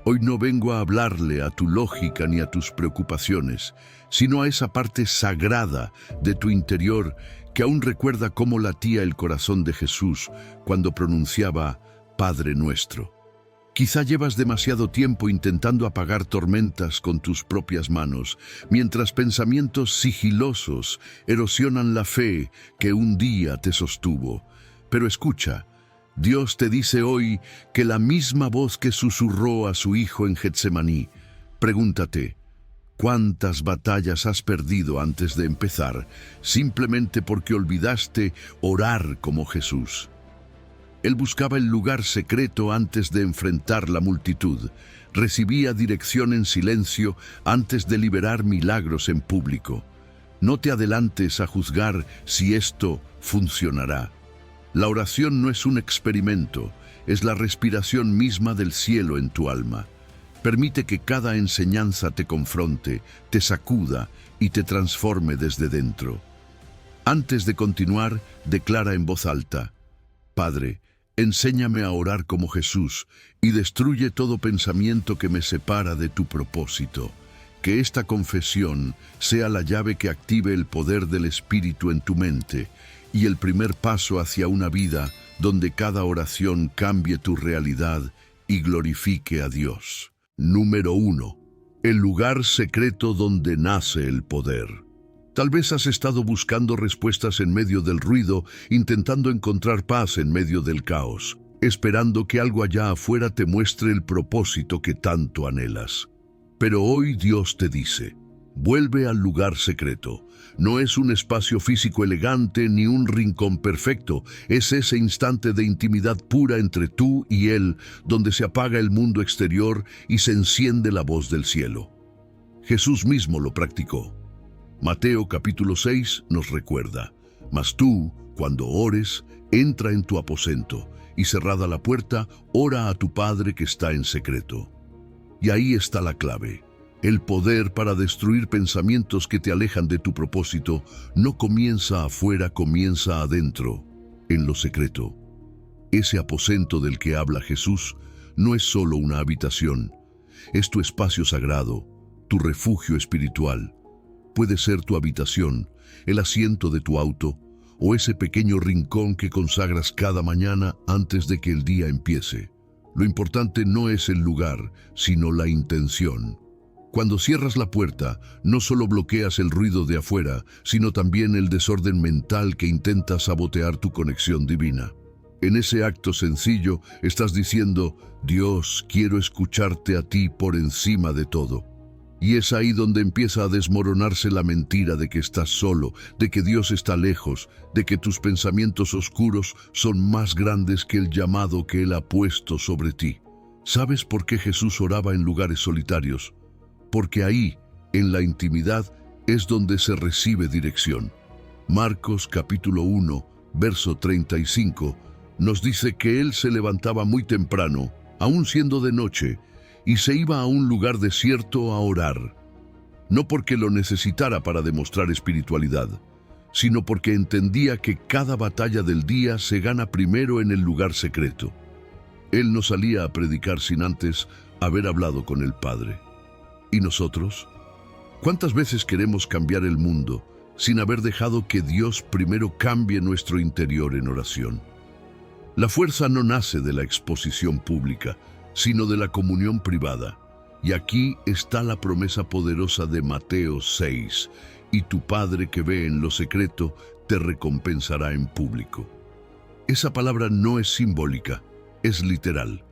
Hoy no vengo a hablarle a tu lógica ni a tus preocupaciones, sino a esa parte sagrada de tu interior que aún recuerda cómo latía el corazón de Jesús cuando pronunciaba Padre Nuestro. Quizá llevas demasiado tiempo intentando apagar tormentas con tus propias manos, mientras pensamientos sigilosos erosionan la fe que un día te sostuvo. Pero escucha, Dios te dice hoy que la misma voz que susurró a su Hijo en Getsemaní. Pregúntate, ¿cuántas batallas has perdido antes de empezar, simplemente porque olvidaste orar como Jesús? Él buscaba el lugar secreto antes de enfrentar la multitud. Recibía dirección en silencio antes de liberar milagros en público. No te adelantes a juzgar si esto funcionará. La oración no es un experimento, es la respiración misma del cielo en tu alma. Permite que cada enseñanza te confronte, te sacuda y te transforme desde dentro. Antes de continuar, declara en voz alta: Padre, enséñame a orar como Jesús y destruye todo pensamiento que me separa de tu propósito. Que esta confesión sea la llave que active el poder del Espíritu en tu mente y el primer paso hacia una vida donde cada oración cambie tu realidad y glorifique a Dios. Número 1. El lugar secreto donde nace el poder. Tal vez has estado buscando respuestas en medio del ruido, intentando encontrar paz en medio del caos, esperando que algo allá afuera te muestre el propósito que tanto anhelas. Pero hoy Dios te dice: vuelve al lugar secreto. No es un espacio físico elegante ni un rincón perfecto, es ese instante de intimidad pura entre tú y Él, donde se apaga el mundo exterior y se enciende la voz del cielo. Jesús mismo lo practicó. Mateo capítulo 6 nos recuerda: mas tú, cuando ores, entra en tu aposento, y cerrada la puerta, ora a tu Padre que está en secreto. Y ahí está la clave. El poder para destruir pensamientos que te alejan de tu propósito no comienza afuera, comienza adentro, en lo secreto. Ese aposento del que habla Jesús no es solo una habitación, es tu espacio sagrado, tu refugio espiritual. Puede ser tu habitación, el asiento de tu auto o ese pequeño rincón que consagras cada mañana antes de que el día empiece. Lo importante no es el lugar, sino la intención. Cuando cierras la puerta, no solo bloqueas el ruido de afuera, sino también el desorden mental que intenta sabotear tu conexión divina. En ese acto sencillo estás diciendo: Dios, quiero escucharte a ti por encima de todo. Y es ahí donde empieza a desmoronarse la mentira de que estás solo, de que Dios está lejos, de que tus pensamientos oscuros son más grandes que el llamado que Él ha puesto sobre ti. ¿Sabes por qué Jesús oraba en lugares solitarios? Porque ahí, en la intimidad, es donde se recibe dirección. Marcos capítulo 1, verso 35, nos dice que Él se levantaba muy temprano, aun siendo de noche, y se iba a un lugar desierto a orar. No porque lo necesitara para demostrar espiritualidad, sino porque entendía que cada batalla del día se gana primero en el lugar secreto. Él no salía a predicar sin antes haber hablado con el Padre. ¿Y nosotros? ¿Cuántas veces queremos cambiar el mundo sin haber dejado que Dios primero cambie nuestro interior en oración? La fuerza no nace de la exposición pública, sino de la comunión privada. Y aquí está la promesa poderosa de Mateo 6: y tu Padre que ve en lo secreto te recompensará en público. Esa palabra no es simbólica, es literal.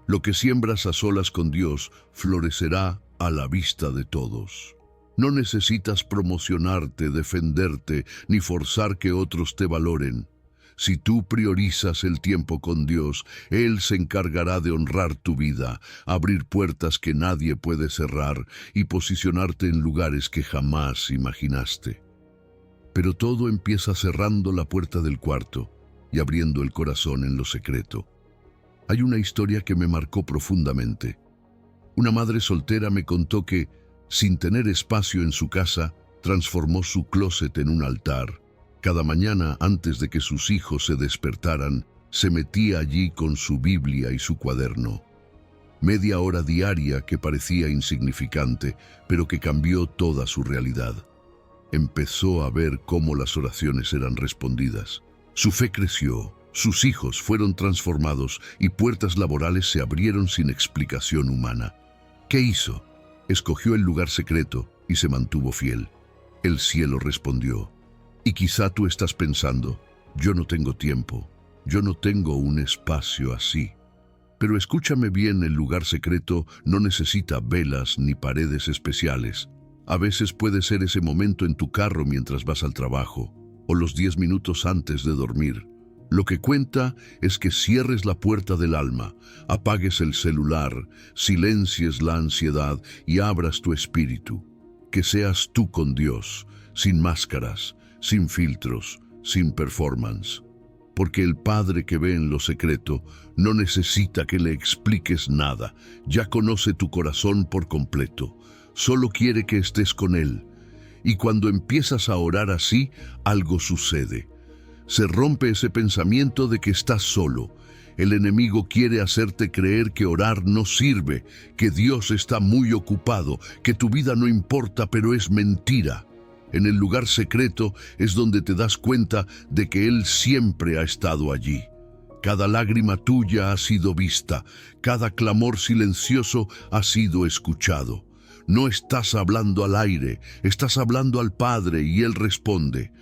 Lo que siembras a solas con Dios florecerá a la vista de todos. No necesitas promocionarte, defenderte, ni forzar que otros te valoren. Si tú priorizas el tiempo con Dios, Él se encargará de honrar tu vida, abrir puertas que nadie puede cerrar y posicionarte en lugares que jamás imaginaste. Pero todo empieza cerrando la puerta del cuarto y abriendo el corazón en lo secreto. Hay una historia que me marcó profundamente. Una madre soltera me contó que, sin tener espacio en su casa, transformó su closet en un altar. Cada mañana, antes de que sus hijos se despertaran, se metía allí con su Biblia y su cuaderno. media hora diaria que parecía insignificante, pero que cambió toda su realidad. Empezó a ver cómo las oraciones eran respondidas. Su fe creció, sus hijos fueron transformados y puertas laborales se abrieron sin explicación humana. ¿Qué hizo? Escogió el lugar secreto y se mantuvo fiel. El cielo respondió. Y quizá tú estás pensando, yo no tengo tiempo, yo no tengo un espacio así. Pero escúchame bien, el lugar secreto no necesita velas ni paredes especiales. A veces puede ser ese momento en tu carro mientras vas al trabajo, o los 10 minutos antes de dormir. Lo que cuenta es que cierres la puerta del alma, apagues el celular, silencies la ansiedad y abras tu espíritu. Que seas tú con Dios, sin máscaras, sin filtros, sin performance. Porque el Padre que ve en lo secreto no necesita que le expliques nada, ya conoce tu corazón por completo, solo quiere que estés con Él. Y cuando empiezas a orar así, algo sucede. Se rompe ese pensamiento de que estás solo. El enemigo quiere hacerte creer que orar no sirve, que Dios está muy ocupado, que tu vida no importa, pero es mentira. En el lugar secreto es donde te das cuenta de que Él siempre ha estado allí. Cada lágrima tuya ha sido vista, cada clamor silencioso ha sido escuchado. No estás hablando al aire, estás hablando al Padre y Él responde.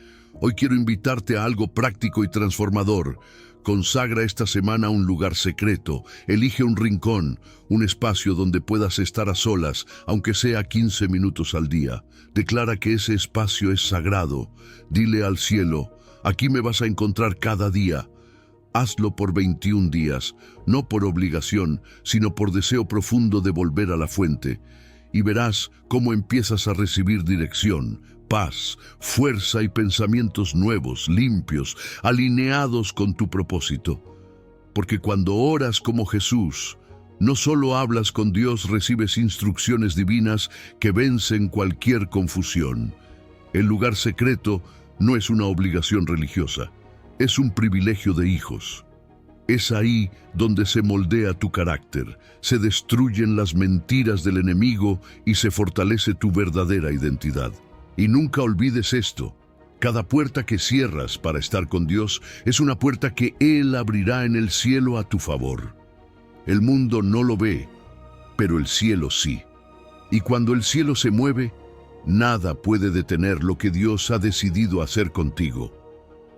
Hoy quiero invitarte a algo práctico y transformador. Consagra esta semana un lugar secreto, elige un rincón, un espacio donde puedas estar a solas, aunque sea 15 minutos al día. Declara que ese espacio es sagrado. Dile al cielo, aquí me vas a encontrar cada día. Hazlo por 21 días, no por obligación, sino por deseo profundo de volver a la fuente. Y verás cómo empiezas a recibir dirección, paz, fuerza y pensamientos nuevos, limpios, alineados con tu propósito. Porque cuando oras como Jesús, no solo hablas con Dios, recibes instrucciones divinas que vencen cualquier confusión. El lugar secreto no es una obligación religiosa, es un privilegio de hijos. Es ahí donde se moldea tu carácter, se destruyen las mentiras del enemigo y se fortalece tu verdadera identidad. Y nunca olvides esto, cada puerta que cierras para estar con Dios es una puerta que Él abrirá en el cielo a tu favor. El mundo no lo ve, pero el cielo sí. Y cuando el cielo se mueve, nada puede detener lo que Dios ha decidido hacer contigo.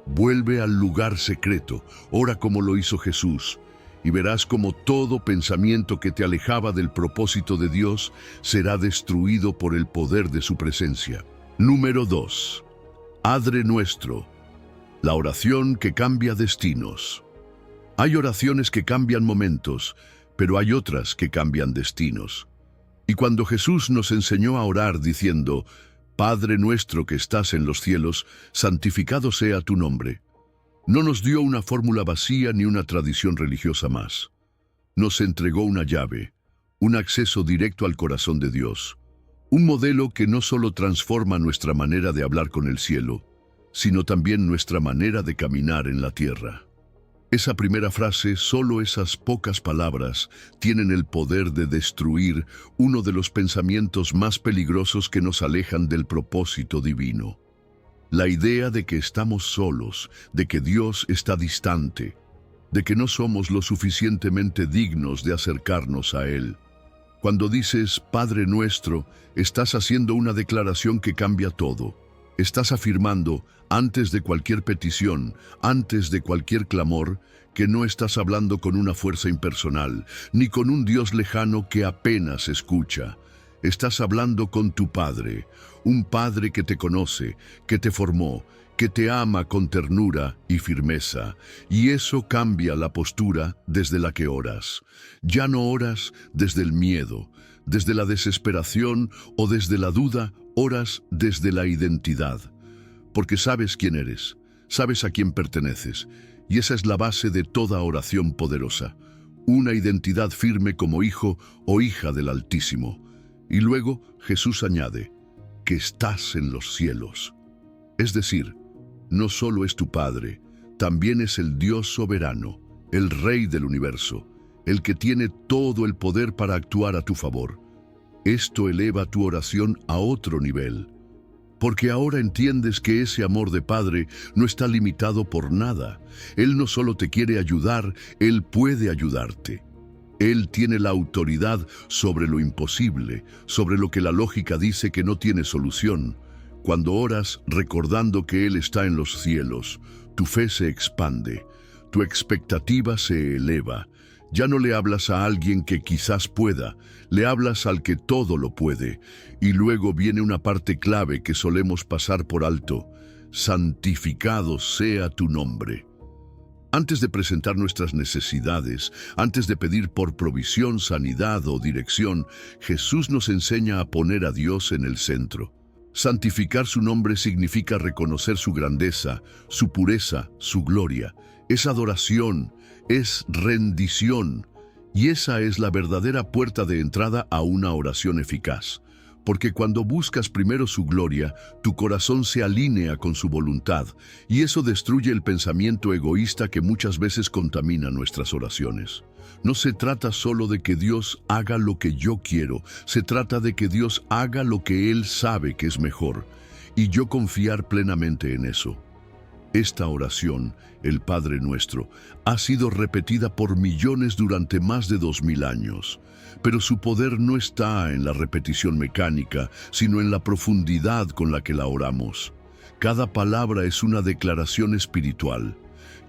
Vuelve al lugar secreto, ora como lo hizo Jesús, y verás como todo pensamiento que te alejaba del propósito de Dios será destruido por el poder de su presencia. Número 2. Padre Nuestro, la oración que cambia destinos. Hay oraciones que cambian momentos, pero hay otras que cambian destinos. Y cuando Jesús nos enseñó a orar diciendo, Padre nuestro que estás en los cielos, santificado sea tu nombre, no nos dio una fórmula vacía ni una tradición religiosa más. Nos entregó una llave, un acceso directo al corazón de Dios, un modelo que no solo transforma nuestra manera de hablar con el cielo, sino también nuestra manera de caminar en la tierra. Esa primera frase, solo esas pocas palabras, tienen el poder de destruir uno de los pensamientos más peligrosos que nos alejan del propósito divino. La idea de que estamos solos, de que Dios está distante, de que no somos lo suficientemente dignos de acercarnos a Él. Cuando dices Padre Nuestro, estás haciendo una declaración que cambia todo. Estás afirmando, antes de cualquier petición, antes de cualquier clamor, que no estás hablando con una fuerza impersonal, ni con un Dios lejano que apenas escucha. Estás hablando con tu Padre, un Padre que te conoce, que te formó, que te ama con ternura y firmeza, y eso cambia la postura desde la que oras. Ya no oras desde el miedo, desde la desesperación o desde la duda, oras desde la identidad. Porque sabes quién eres, sabes a quién perteneces, y esa es la base de toda oración poderosa. Una identidad firme como hijo o hija del Altísimo. Y luego Jesús añade, que estás en los cielos. Es decir, no solo es tu Padre, también es el Dios soberano, el Rey del universo, el que tiene todo el poder para actuar a tu favor. Esto eleva tu oración a otro nivel, porque ahora entiendes que ese amor de Padre no está limitado por nada. Él no solo te quiere ayudar, Él puede ayudarte. Él tiene la autoridad sobre lo imposible, sobre lo que la lógica dice que no tiene solución. Cuando oras recordando que Él está en los cielos, tu fe se expande, tu expectativa se eleva. Ya no le hablas a alguien que quizás pueda, le hablas al que todo lo puede. Y luego viene una parte clave que solemos pasar por alto: santificado sea tu nombre. Antes de presentar nuestras necesidades, antes de pedir por provisión, sanidad o dirección, Jesús nos enseña a poner a Dios en el centro. Santificar su nombre significa reconocer su grandeza, su pureza, su gloria. Es adoración, es rendición, y esa es la verdadera puerta de entrada a una oración eficaz. Porque cuando buscas primero su gloria, tu corazón se alinea con su voluntad, y eso destruye el pensamiento egoísta que muchas veces contamina nuestras oraciones. No se trata solo de que Dios haga lo que yo quiero, se trata de que Dios haga lo que Él sabe que es mejor, y yo confiar plenamente en eso. Esta oración, el Padre Nuestro, ha sido repetida por millones durante más de 2000 años. Pero su poder no está en la repetición mecánica, sino en la profundidad con la que la oramos. Cada palabra es una declaración espiritual.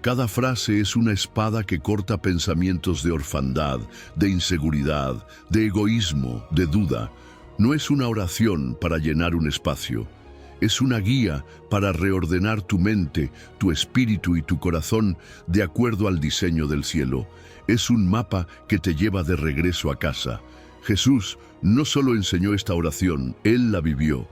Cada frase es una espada que corta pensamientos de orfandad, de inseguridad, de egoísmo, de duda. No es una oración para llenar un espacio. Es una guía para reordenar tu mente, tu espíritu y tu corazón de acuerdo al diseño del cielo. Es un mapa que te lleva de regreso a casa. Jesús no solo enseñó esta oración, Él la vivió.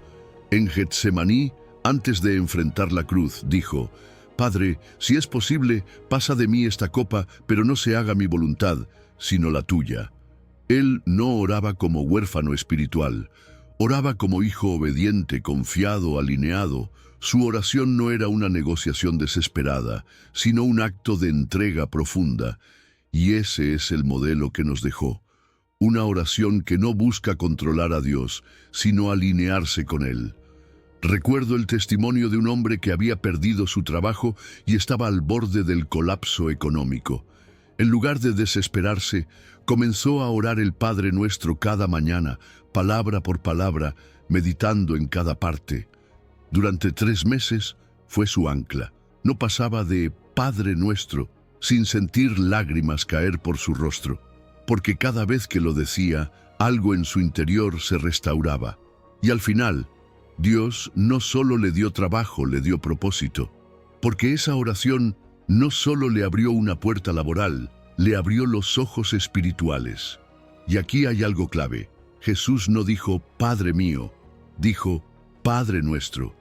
En Getsemaní, antes de enfrentar la cruz, dijo: Padre, si es posible, pasa de mí esta copa, pero no se haga mi voluntad, sino la tuya. Él no oraba como huérfano espiritual. Oraba como hijo obediente, confiado, alineado. Su oración no era una negociación desesperada, sino un acto de entrega profunda. Y ese es el modelo que nos dejó. Una oración que no busca controlar a Dios, sino alinearse con Él. Recuerdo el testimonio de un hombre que había perdido su trabajo y estaba al borde del colapso económico. En lugar de desesperarse, comenzó a orar el Padre Nuestro cada mañana, palabra por palabra, meditando en cada parte. Durante 3 meses fue su ancla. No pasaba de Padre Nuestro sin sentir lágrimas caer por su rostro, porque cada vez que lo decía, algo en su interior se restauraba. Y al final, Dios no solo le dio trabajo, le dio propósito, porque esa oración no solo le abrió una puerta laboral, le abrió los ojos espirituales. Y aquí hay algo clave. Jesús no dijo Padre mío, dijo Padre Nuestro,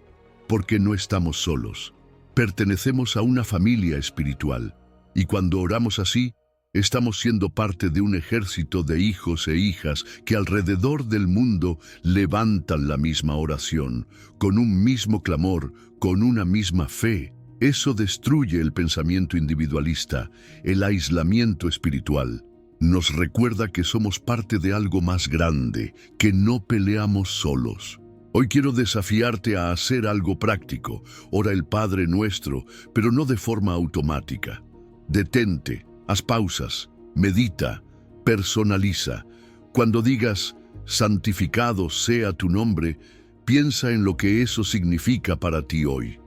porque no estamos solos. Pertenecemos a una familia espiritual, y cuando oramos así, estamos siendo parte de un ejército de hijos e hijas que alrededor del mundo levantan la misma oración, con un mismo clamor, con una misma fe. Eso destruye el pensamiento individualista, el aislamiento espiritual. Nos recuerda que somos parte de algo más grande, que no peleamos solos. Hoy quiero desafiarte a hacer algo práctico. Ora el Padre Nuestro, pero no de forma automática. Detente, haz pausas, medita, personaliza. Cuando digas, santificado sea tu nombre, piensa en lo que eso significa para ti hoy.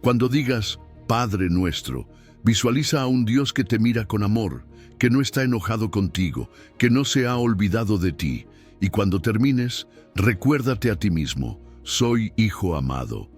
Cuando digas, Padre Nuestro, visualiza a un Dios que te mira con amor, que no está enojado contigo, que no se ha olvidado de ti. Y cuando termines, recuérdate a ti mismo, soy hijo amado,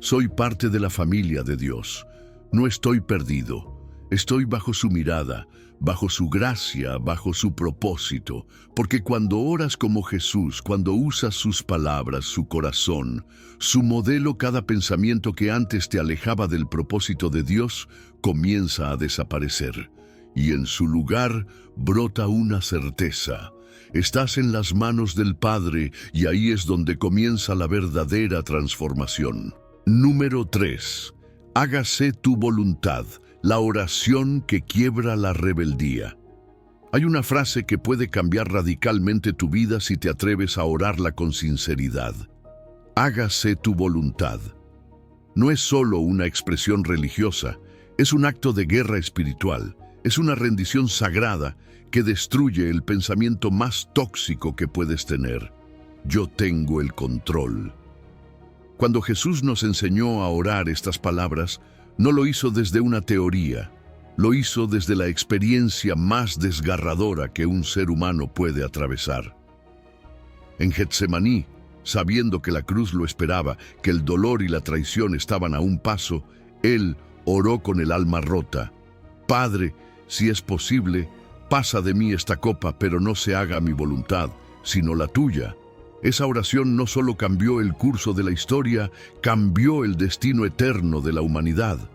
soy parte de la familia de Dios, no estoy perdido. Estoy bajo su mirada, bajo su gracia, bajo su propósito, porque cuando oras como Jesús, cuando usas sus palabras, su corazón, su modelo, cada pensamiento que antes te alejaba del propósito de Dios, comienza a desaparecer. Y en su lugar brota una certeza. Estás en las manos del Padre y ahí es donde comienza la verdadera transformación. Número 3. Hágase tu voluntad. La oración que quiebra la rebeldía. Hay una frase que puede cambiar radicalmente tu vida si te atreves a orarla con sinceridad. Hágase tu voluntad. No es solo una expresión religiosa, es un acto de guerra espiritual, es una rendición sagrada que destruye el pensamiento más tóxico que puedes tener. Yo tengo el control. Cuando Jesús nos enseñó a orar estas palabras, no lo hizo desde una teoría, lo hizo desde la experiencia más desgarradora que un ser humano puede atravesar. En Getsemaní, sabiendo que la cruz lo esperaba, que el dolor y la traición estaban a un paso, él oró con el alma rota. Padre, si es posible, pasa de mí esta copa, pero no se haga mi voluntad, sino la tuya. Esa oración no solo cambió el curso de la historia, cambió el destino eterno de la humanidad.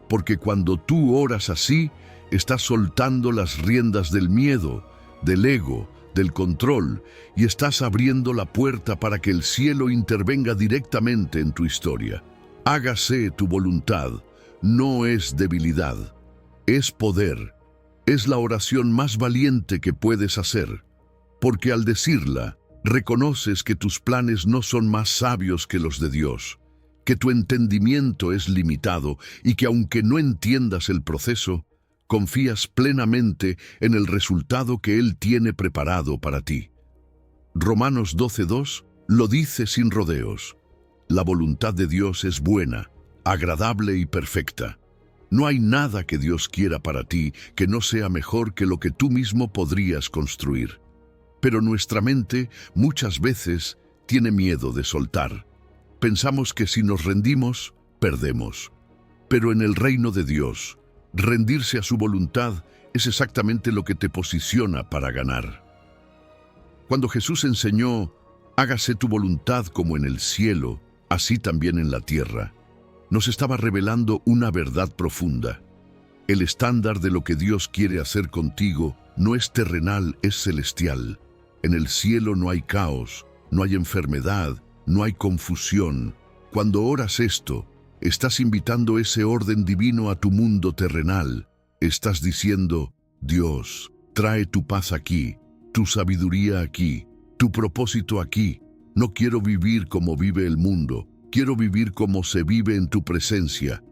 Porque cuando tú oras así, estás soltando las riendas del miedo, del ego, del control, y estás abriendo la puerta para que el cielo intervenga directamente en tu historia. Hágase tu voluntad, no es debilidad, es poder. Es la oración más valiente que puedes hacer, porque al decirla, reconoces que tus planes no son más sabios que los de Dios, que tu entendimiento es limitado y que aunque no entiendas el proceso, confías plenamente en el resultado que Él tiene preparado para ti. Romanos 12:2 lo dice sin rodeos. La voluntad de Dios es buena, agradable y perfecta. No hay nada que Dios quiera para ti que no sea mejor que lo que tú mismo podrías construir. Pero nuestra mente muchas veces tiene miedo de soltar. Pensamos que si nos rendimos, perdemos. Pero en el reino de Dios, rendirse a su voluntad es exactamente lo que te posiciona para ganar. Cuando Jesús enseñó, hágase tu voluntad como en el cielo, así también en la tierra, nos estaba revelando una verdad profunda. El estándar de lo que Dios quiere hacer contigo no es terrenal, es celestial. En el cielo no hay caos, no hay enfermedad, no hay confusión. Cuando oras esto, estás invitando ese orden divino a tu mundo terrenal. Estás diciendo, Dios, trae tu paz aquí, tu sabiduría aquí, tu propósito aquí. No quiero vivir como vive el mundo, quiero vivir como se vive en tu presencia.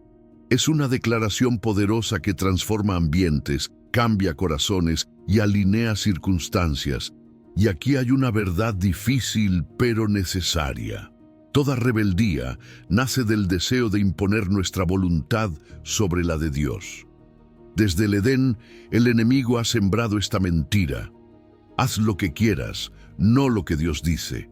Es una declaración poderosa que transforma ambientes, cambia corazones y alinea circunstancias. Y aquí hay una verdad difícil pero necesaria. Toda rebeldía nace del deseo de imponer nuestra voluntad sobre la de Dios. Desde el Edén, el enemigo ha sembrado esta mentira. Haz lo que quieras, no lo que Dios dice.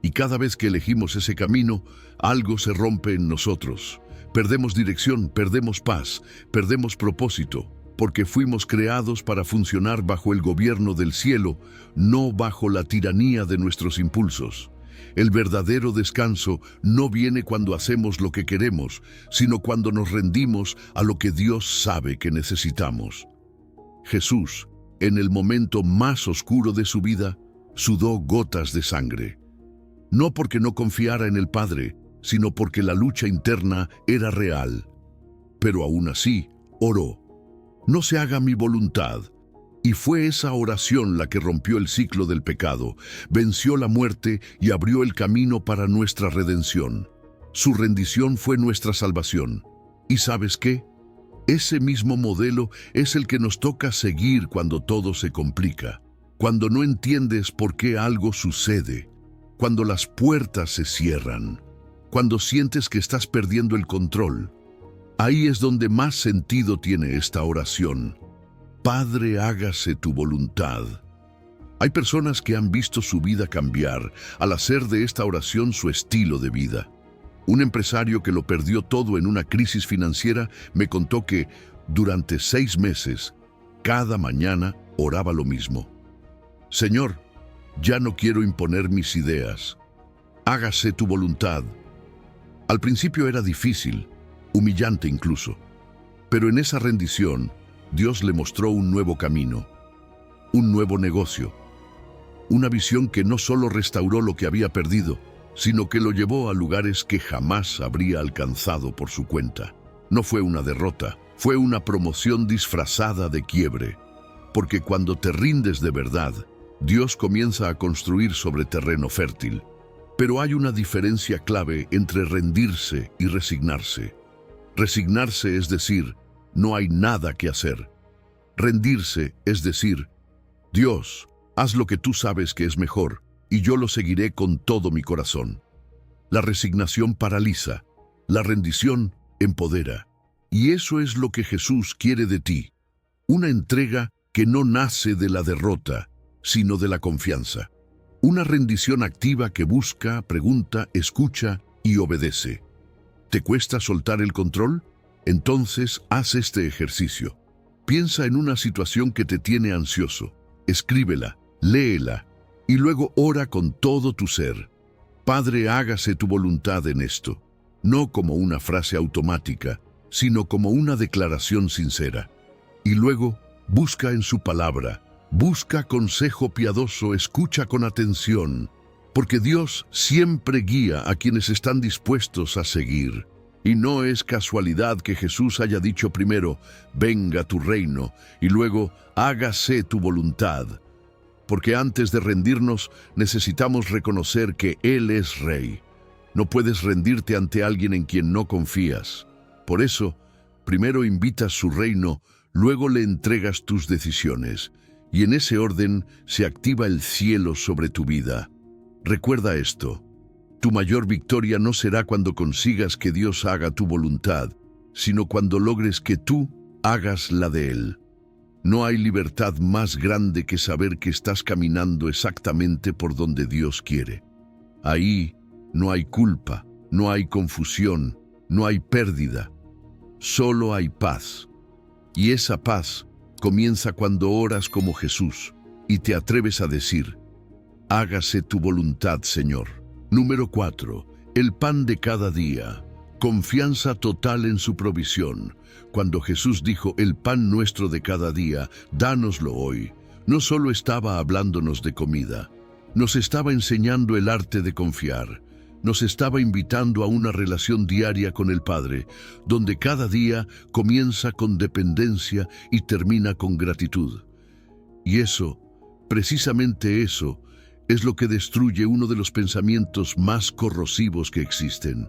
Y cada vez que elegimos ese camino, algo se rompe en nosotros. Perdemos dirección, perdemos paz, perdemos propósito, porque fuimos creados para funcionar bajo el gobierno del cielo, no bajo la tiranía de nuestros impulsos. El verdadero descanso no viene cuando hacemos lo que queremos, sino cuando nos rendimos a lo que Dios sabe que necesitamos. Jesús, en el momento más oscuro de su vida, sudó gotas de sangre. No porque no confiara en el Padre, sino porque la lucha interna era real. Pero aún así, oró. No se haga mi voluntad. Y fue esa oración la que rompió el ciclo del pecado, venció la muerte y abrió el camino para nuestra redención. Su rendición fue nuestra salvación. ¿Y sabes qué? Ese mismo modelo es el que nos toca seguir cuando todo se complica, cuando no entiendes por qué algo sucede, cuando las puertas se cierran, cuando sientes que estás perdiendo el control. Ahí es donde más sentido tiene esta oración. Padre, hágase tu voluntad. Hay personas que han visto su vida cambiar al hacer de esta oración su estilo de vida. Un empresario que lo perdió todo en una crisis financiera me contó que durante 6 meses, cada mañana oraba lo mismo. Señor, ya no quiero imponer mis ideas. Hágase tu voluntad. Al principio era difícil, humillante incluso, pero en esa rendición, Dios le mostró un nuevo camino, un nuevo negocio, una visión que no solo restauró lo que había perdido, sino que lo llevó a lugares que jamás habría alcanzado por su cuenta. No fue una derrota, fue una promoción disfrazada de quiebre. porque cuando te rindes de verdad, Dios comienza a construir sobre terreno fértil. Pero hay una diferencia clave entre rendirse y resignarse. Resignarse es decir, no hay nada que hacer. Rendirse es decir, Dios, haz lo que tú sabes que es mejor, y yo lo seguiré con todo mi corazón. La resignación paraliza, la rendición empodera. Y eso es lo que Jesús quiere de ti. Una entrega que no nace de la derrota, sino de la confianza. Una rendición activa que busca, pregunta, escucha y obedece. ¿Te cuesta soltar el control? Entonces haz este ejercicio. Piensa en una situación que te tiene ansioso. Escríbela, léela y luego ora con todo tu ser. Padre, hágase tu voluntad en esto. No como una frase automática, sino como una declaración sincera. Y luego, busca en su palabra, busca consejo piadoso, escucha con atención, porque Dios siempre guía a quienes están dispuestos a seguir. Y no es casualidad que Jesús haya dicho primero, venga tu reino, y luego, hágase tu voluntad. Porque antes de rendirnos, necesitamos reconocer que Él es Rey. No puedes rendirte ante alguien en quien no confías. Por eso, primero invitas su reino, luego le entregas tus decisiones, y en ese orden se activa el cielo sobre tu vida. Recuerda esto, tu mayor victoria no será cuando consigas que Dios haga tu voluntad, sino cuando logres que tú hagas la de Él. No hay libertad más grande que saber que estás caminando exactamente por donde Dios quiere. Ahí no hay culpa, no hay confusión, no hay pérdida. Solo hay paz. Y esa paz comienza cuando oras como Jesús y te atreves a decir, hágase tu voluntad, Señor. Número 4. El pan de cada día. Confianza total en su provisión. Cuando Jesús dijo, el pan nuestro de cada día, dánoslo hoy, no solo estaba hablándonos de comida, nos estaba enseñando el arte de confiar. Nos estaba invitando a una relación diaria con el Padre, donde cada día comienza con dependencia y termina con gratitud. Y eso, precisamente eso, es lo que destruye uno de los pensamientos más corrosivos que existen,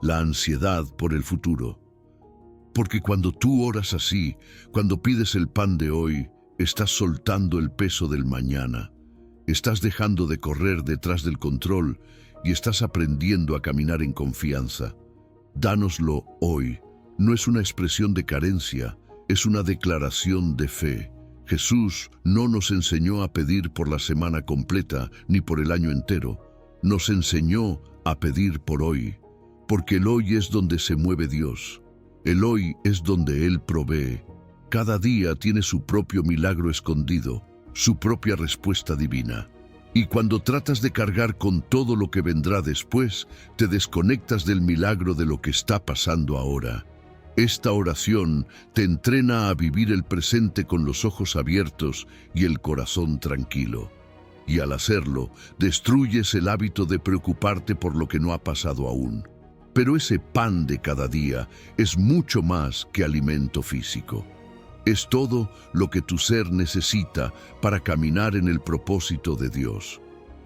la ansiedad por el futuro. Porque cuando tú oras así, cuando pides el pan de hoy, estás soltando el peso del mañana. Estás dejando de correr detrás del control y estás aprendiendo a caminar en confianza. Dánoslo hoy. No es una expresión de carencia, es una declaración de fe. Jesús no nos enseñó a pedir por la semana completa ni por el año entero. Nos enseñó a pedir por hoy, porque el hoy es donde se mueve Dios. El hoy es donde Él provee. Cada día tiene su propio milagro escondido, su propia respuesta divina. Y cuando tratas de cargar con todo lo que vendrá después, te desconectas del milagro de lo que está pasando ahora. Esta oración te entrena a vivir el presente con los ojos abiertos y el corazón tranquilo. Y al hacerlo, destruyes el hábito de preocuparte por lo que no ha pasado aún. Pero ese pan de cada día es mucho más que alimento físico. Es todo lo que tu ser necesita para caminar en el propósito de Dios.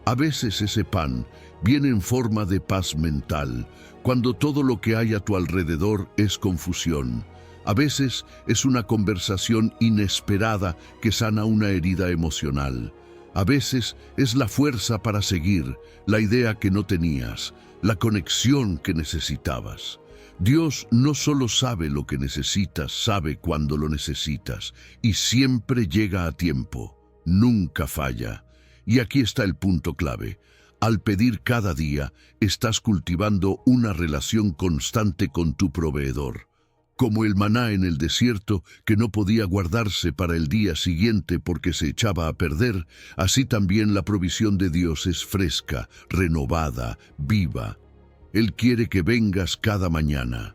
A veces ese pan viene en forma de paz mental, cuando todo lo que hay a tu alrededor es confusión. A veces es una conversación inesperada que sana una herida emocional. A veces es la fuerza para seguir, la idea que no tenías, la conexión que necesitabas. Dios no solo sabe lo que necesitas, sabe cuándo lo necesitas y siempre llega a tiempo, nunca falla. Y aquí está el punto clave. Al pedir cada día, estás cultivando una relación constante con tu proveedor. Como el maná en el desierto que no podía guardarse para el día siguiente porque se echaba a perder, así también la provisión de Dios es fresca, renovada, viva. Él quiere que vengas cada mañana,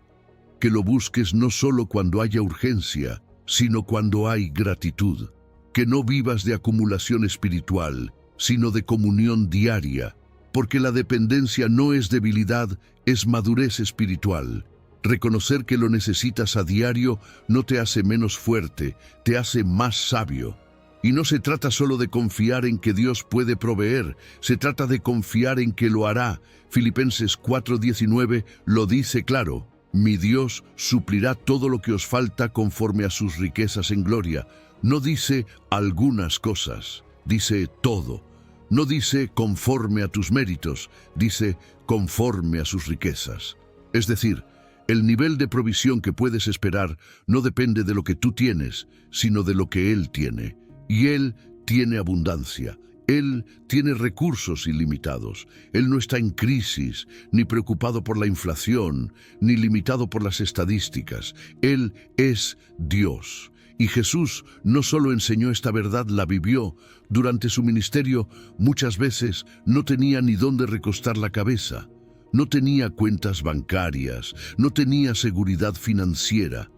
que lo busques no solo cuando haya urgencia, sino cuando hay gratitud, que no vivas de acumulación espiritual, sino de comunión diaria, porque la dependencia no es debilidad, es madurez espiritual. Reconocer que lo necesitas a diario no te hace menos fuerte, te hace más sabio. Y no se trata solo de confiar en que Dios puede proveer, se trata de confiar en que lo hará. Filipenses 4:19 lo dice claro: mi Dios suplirá todo lo que os falta conforme a sus riquezas en gloria. No dice algunas cosas, dice todo. No dice conforme a tus méritos, dice conforme a sus riquezas. Es decir, el nivel de provisión que puedes esperar no depende de lo que tú tienes, sino de lo que Él tiene. Y Él tiene abundancia. Él tiene recursos ilimitados. Él no está en crisis, ni preocupado por la inflación, ni limitado por las estadísticas. Él es Dios. Y Jesús no solo enseñó esta verdad, la vivió. Durante su ministerio, muchas veces no tenía ni dónde recostar la cabeza. No tenía cuentas bancarias, no tenía seguridad financiera,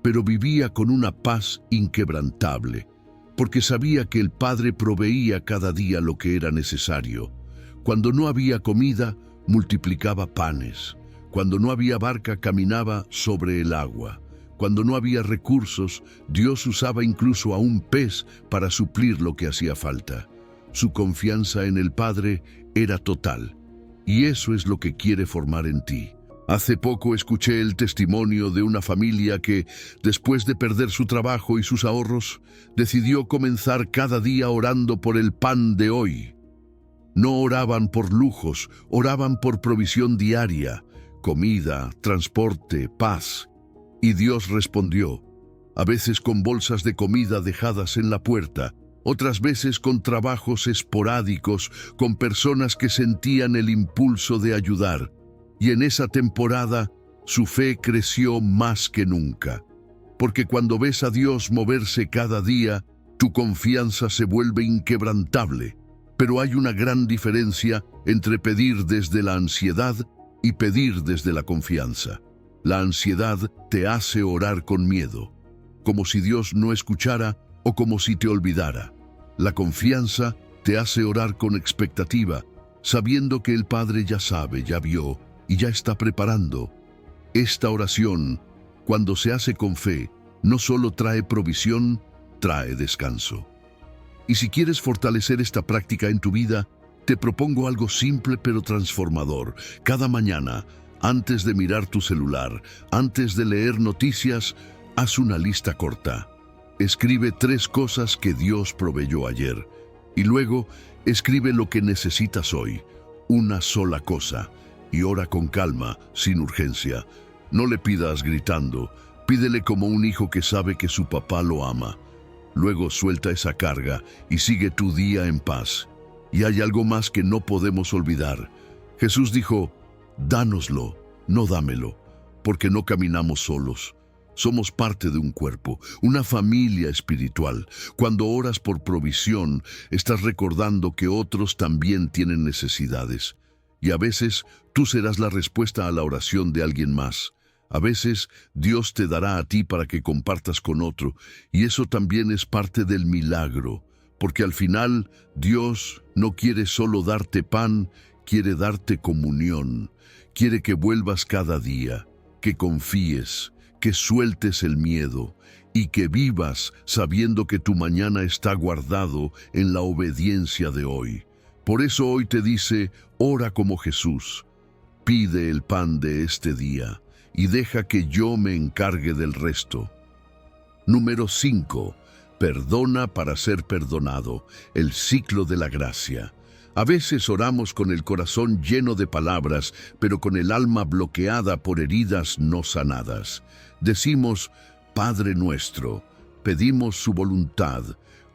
pero vivía con una paz inquebrantable, porque sabía que el Padre proveía cada día lo que era necesario. Cuando no había comida, multiplicaba panes. Cuando no había barca, caminaba sobre el agua. Cuando no había recursos, Dios usaba incluso a un pez para suplir lo que hacía falta. Su confianza en el Padre era total. Y eso es lo que quiere formar en ti. Hace poco escuché el testimonio de una familia que, después de perder su trabajo y sus ahorros, decidió comenzar cada día orando por el pan de hoy. No oraban por lujos, oraban por provisión diaria, comida, transporte, paz. Y Dios respondió, a veces con bolsas de comida dejadas en la puerta, otras veces con trabajos esporádicos, con personas que sentían el impulso de ayudar. Y en esa temporada, su fe creció más que nunca. Porque cuando ves a Dios moverse cada día, tu confianza se vuelve inquebrantable. Pero hay una gran diferencia entre pedir desde la ansiedad y pedir desde la confianza. La ansiedad te hace orar con miedo, como si Dios no escuchara o como si te olvidara. La confianza te hace orar con expectativa, sabiendo que el Padre ya sabe, ya vio y ya está preparando. Esta oración, cuando se hace con fe, no solo trae provisión, trae descanso. Y si quieres fortalecer esta práctica en tu vida, te propongo algo simple pero transformador. Cada mañana, antes de mirar tu celular, antes de leer noticias, haz una lista corta. Escribe 3 cosas que Dios proveyó ayer. Y luego, escribe lo que necesitas hoy. Una sola cosa. Y ora con calma, sin urgencia. No le pidas gritando. Pídele como un hijo que sabe que su papá lo ama. Luego suelta esa carga y sigue tu día en paz. Y hay algo más que no podemos olvidar. Jesús dijo, dánoslo, no dámelo, porque no caminamos solos. Somos parte de un cuerpo, una familia espiritual. Cuando oras por provisión, estás recordando que otros también tienen necesidades. Y a veces tú serás la respuesta a la oración de alguien más. A veces Dios te dará a ti para que compartas con otro, y eso también es parte del milagro, porque al final Dios no quiere solo darte pan, quiere darte comunión, quiere que vuelvas cada día, que confíes, que sueltes el miedo y que vivas sabiendo que tu mañana está guardado en la obediencia de hoy. Por eso hoy te dice, ora como Jesús, pide el pan de este día y deja que yo me encargue del resto. Número 5. Perdona para ser perdonado, el ciclo de la gracia. A veces oramos con el corazón lleno de palabras, pero con el alma bloqueada por heridas no sanadas. Decimos, Padre nuestro, pedimos su voluntad,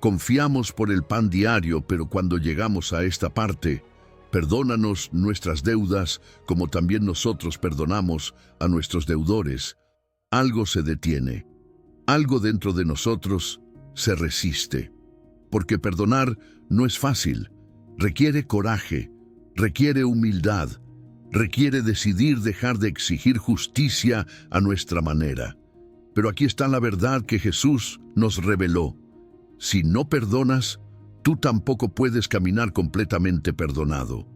confiamos por el pan diario, pero cuando llegamos a esta parte, perdónanos nuestras deudas, como también nosotros perdonamos a nuestros deudores. Algo se detiene, algo dentro de nosotros se resiste, porque perdonar no es fácil. Requiere coraje, requiere humildad, requiere decidir dejar de exigir justicia a nuestra manera. Pero aquí está la verdad que Jesús nos reveló. Si no perdonas, tú tampoco puedes caminar completamente perdonado.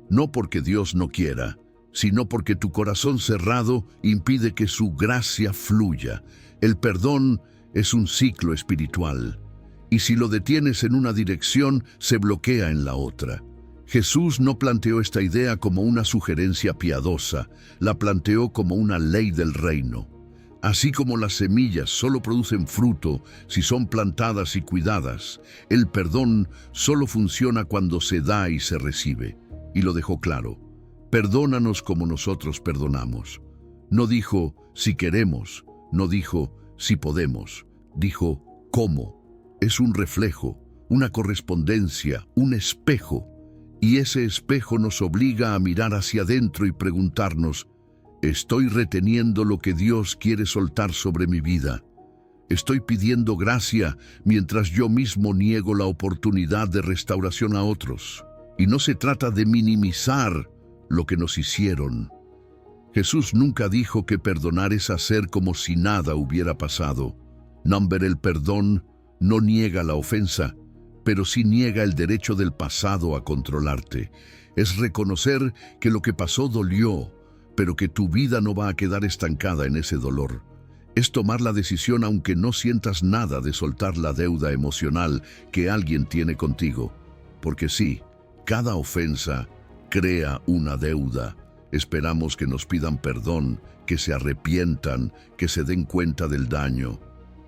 No porque Dios no quiera, sino porque tu corazón cerrado impide que su gracia fluya. El perdón es un ciclo espiritual. y si lo detienes en una dirección, se bloquea en la otra. Jesús no planteó esta idea como una sugerencia piadosa, la planteó como una ley del reino. Así como las semillas solo producen fruto si son plantadas y cuidadas, el perdón solo funciona cuando se da y se recibe. Y lo dejó claro: perdónanos como nosotros perdonamos. No dijo si queremos, no dijo si podemos, dijo cómo. Es un reflejo, una correspondencia, un espejo. Y ese espejo nos obliga a mirar hacia adentro y preguntarnos: ¿estoy reteniendo lo que Dios quiere soltar sobre mi vida? ¿Estoy pidiendo gracia mientras yo mismo niego la oportunidad de restauración a otros? Y no se trata de minimizar lo que nos hicieron. Jesús nunca dijo que perdonar es hacer como si nada hubiera pasado. El perdón no niega la ofensa, pero sí niega el derecho del pasado a controlarte. Es reconocer que lo que pasó dolió, pero que tu vida no va a quedar estancada en ese dolor. Es tomar la decisión, aunque no sientas nada, de soltar la deuda emocional que alguien tiene contigo. Porque sí, cada ofensa crea una deuda. Esperamos que nos pidan perdón, que se arrepientan, que se den cuenta del daño.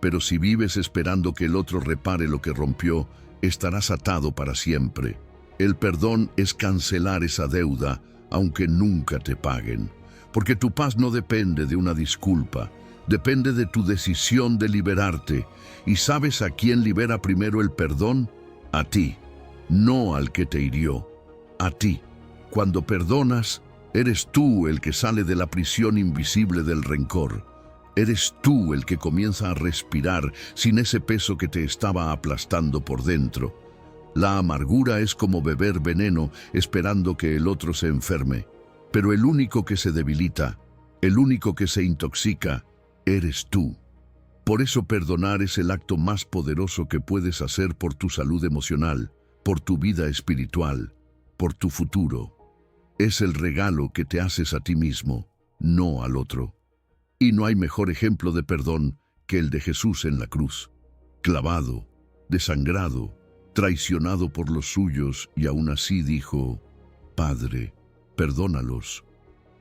Pero si vives esperando que el otro repare lo que rompió, estarás atado para siempre. El perdón es cancelar esa deuda, aunque nunca te paguen. Porque tu paz no depende de una disculpa, depende de tu decisión de liberarte. ¿Y sabes a quién libera primero el perdón? A ti, no al que te hirió, a ti. Cuando perdonas, eres tú el que sale de la prisión invisible del rencor. Eres tú el que comienza a respirar sin ese peso que te estaba aplastando por dentro. La amargura es como beber veneno esperando que el otro se enferme. Pero el único que se debilita, el único que se intoxica, eres tú. Por eso perdonar es el acto más poderoso que puedes hacer por tu salud emocional, por tu vida espiritual, por tu futuro. Es el regalo que te haces a ti mismo, no al otro. Y no hay mejor ejemplo de perdón que el de Jesús en la cruz. Clavado, desangrado, traicionado por los suyos, y aún así dijo: Padre, perdónalos.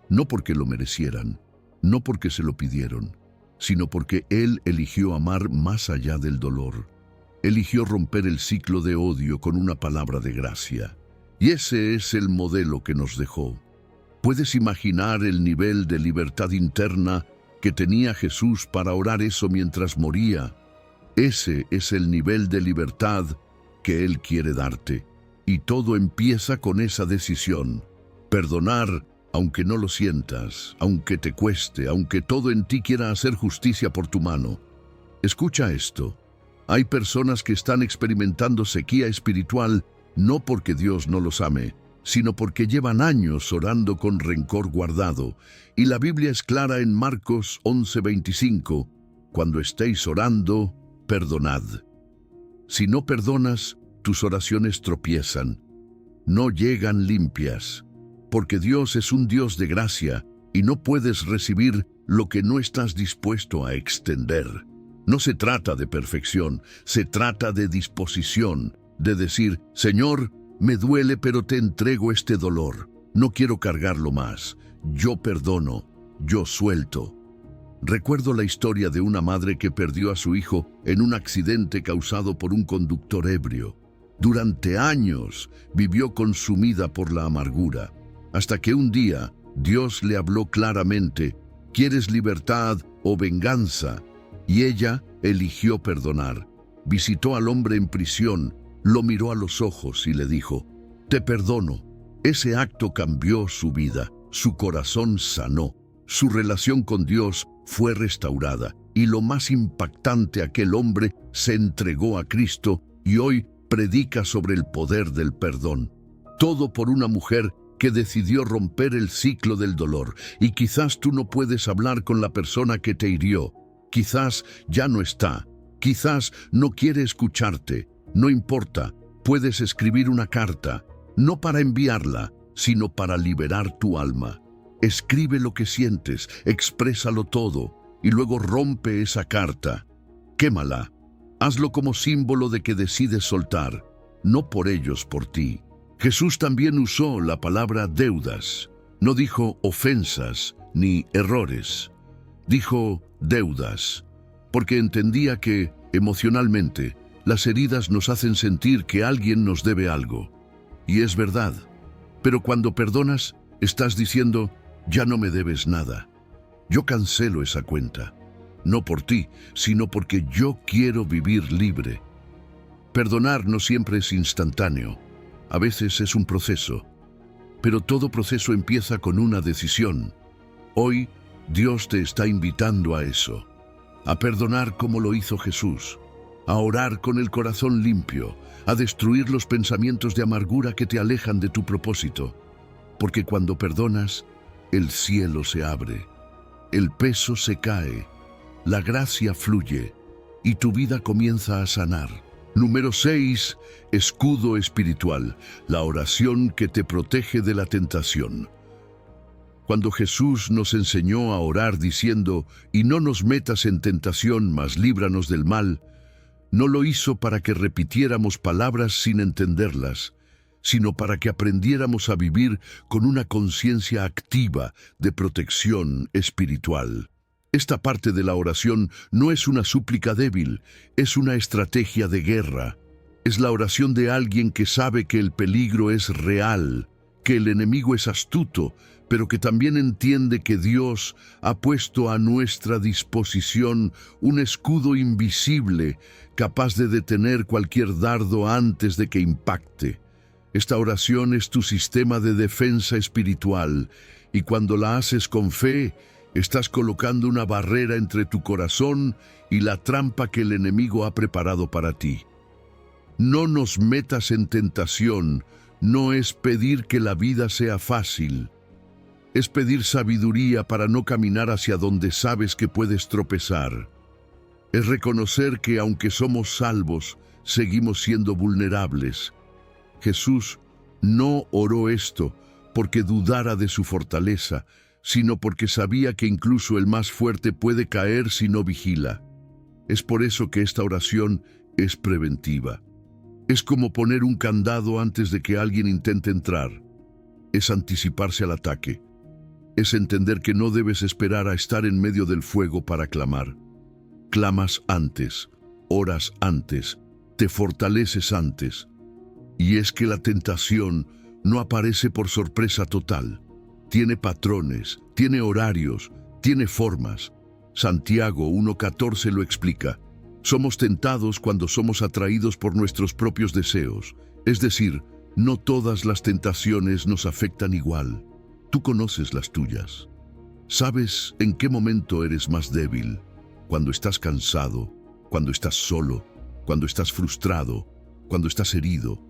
No porque lo merecieran, no porque se lo pidieron, sino porque Él eligió amar más allá del dolor. Eligió romper el ciclo de odio con una palabra de gracia. Y ese es el modelo que nos dejó. ¿Puedes imaginar el nivel de libertad interna que tenía Jesús para orar eso mientras moría? Ese es el nivel de libertad que Él quiere darte. Y todo empieza con esa decisión. Perdonar, aunque no lo sientas, aunque te cueste, aunque todo en ti quiera hacer justicia por tu mano. Escucha esto. Hay personas que están experimentando sequía espiritual no porque Dios no los ame, sino porque llevan años orando con rencor guardado. Y la Biblia es clara en Marcos 11:25, cuando estéis orando, perdonad. Si no perdonas, tus oraciones tropiezan, no llegan limpias, porque Dios es un Dios de gracia y no puedes recibir lo que no estás dispuesto a extender. No se trata de perfección, se trata de disposición, de decir: Señor, me duele, pero te entrego este dolor. No quiero cargarlo más. Yo perdono, yo suelto. Recuerdo la historia de una madre que perdió a su hijo en un accidente causado por un conductor ebrio. Durante años vivió consumida por la amargura, hasta que un día Dios le habló claramente: ¿quieres libertad o venganza? Y ella eligió perdonar. Visitó al hombre en prisión, lo miró a los ojos y le dijo: te perdono. Ese acto cambió su vida, su corazón sanó, su relación con Dios fue restaurada, y lo más impactante, aquel hombre se entregó a Cristo y hoy predica sobre el poder del perdón. Todo por una mujer que decidió romper el ciclo del dolor. Y quizás tú no puedes hablar con la persona que te hirió, quizás ya no está, quizás no quiere escucharte. No importa, puedes escribir una carta, no para enviarla, sino para liberar tu alma. Escribe lo que sientes, exprésalo todo, y luego rompe esa carta. Quémala. Hazlo como símbolo de que decides soltar, no por ellos, por ti. Jesús también usó la palabra deudas. No dijo ofensas ni errores. Dijo deudas, porque entendía que, emocionalmente, las heridas nos hacen sentir que alguien nos debe algo. Y es verdad. Pero cuando perdonas, estás diciendo, ya no me debes nada. Yo cancelo esa cuenta. No por ti, sino porque yo quiero vivir libre. Perdonar no siempre es instantáneo. A veces es un proceso. Pero todo proceso empieza con una decisión. Hoy, Dios te está invitando a eso. A perdonar como lo hizo Jesús. A orar con el corazón limpio. A destruir los pensamientos de amargura que te alejan de tu propósito. Porque cuando perdonas, el cielo se abre. El peso se cae. La gracia fluye y tu vida comienza a sanar. Número 6. Escudo espiritual, la oración que te protege de la tentación. Cuando Jesús nos enseñó a orar diciendo, y no nos metas en tentación, mas líbranos del mal, no lo hizo para que repitiéramos palabras sin entenderlas, sino para que aprendiéramos a vivir con una conciencia activa de protección espiritual. Esta parte de la oración no es una súplica débil, es una estrategia de guerra. Es la oración de alguien que sabe que el peligro es real, que el enemigo es astuto, pero que también entiende que Dios ha puesto a nuestra disposición un escudo invisible capaz de detener cualquier dardo antes de que impacte. Esta oración es tu sistema de defensa espiritual, y cuando la haces con fe, estás colocando una barrera entre tu corazón y la trampa que el enemigo ha preparado para ti. No nos metas en tentación, no es pedir que la vida sea fácil. Es pedir sabiduría para no caminar hacia donde sabes que puedes tropezar. Es reconocer que aunque somos salvos, seguimos siendo vulnerables. Jesús no oró esto porque dudara de su fortaleza, sino porque sabía que incluso el más fuerte puede caer si no vigila. Es por eso que esta oración es preventiva. Es como poner un candado antes de que alguien intente entrar. Es anticiparse al ataque. Es entender que no debes esperar a estar en medio del fuego para clamar. Clamas antes, oras antes, te fortaleces antes. Y es que la tentación no aparece por sorpresa total. Tiene patrones, tiene horarios, tiene formas. Santiago 1:14 lo explica. Somos tentados cuando somos atraídos por nuestros propios deseos. Es decir, no todas las tentaciones nos afectan igual. Tú conoces las tuyas. Sabes en qué momento eres más débil. Cuando estás cansado, cuando estás solo, cuando estás frustrado, cuando estás herido.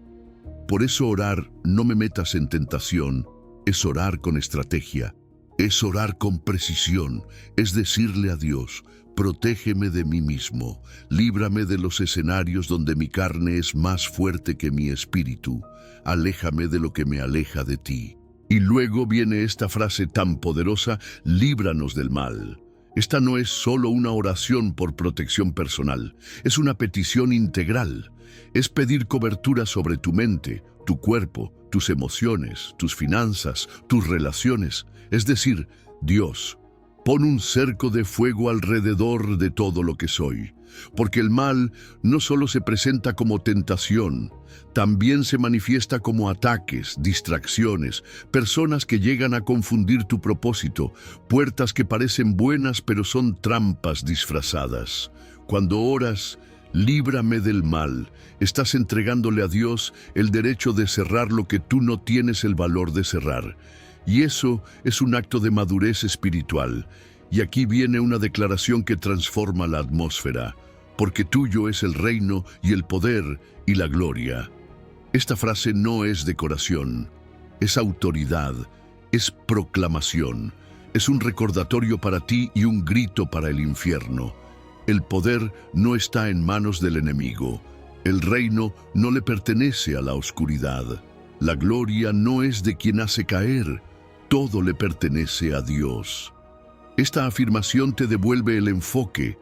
Por eso orar, no me metas en tentación, es orar con estrategia, es orar con precisión, es decirle a Dios, protégeme de mí mismo, líbrame de los escenarios donde mi carne es más fuerte que mi espíritu, aléjame de lo que me aleja de ti. Y luego viene esta frase tan poderosa, líbranos del mal. Esta no es solo una oración por protección personal, es una petición integral. Es pedir cobertura sobre tu mente, tu cuerpo, tus emociones, tus finanzas, tus relaciones. Es decir, Dios, pon un cerco de fuego alrededor de todo lo que soy. Porque el mal no solo se presenta como tentación, también se manifiesta como ataques, distracciones, personas que llegan a confundir tu propósito, puertas que parecen buenas pero son trampas disfrazadas. Cuando oras, líbrame del mal, estás entregándole a Dios el derecho de cerrar lo que tú no tienes el valor de cerrar. Y eso es un acto de madurez espiritual. Y aquí viene una declaración que transforma la atmósfera, porque tuyo es el reino y el poder y la gloria. Esta frase no es decoración, es autoridad, es proclamación, es un recordatorio para ti y un grito para el infierno. El poder no está en manos del enemigo, el reino no le pertenece a la oscuridad, la gloria no es de quien hace caer, todo le pertenece a Dios. Esta afirmación te devuelve el enfoque,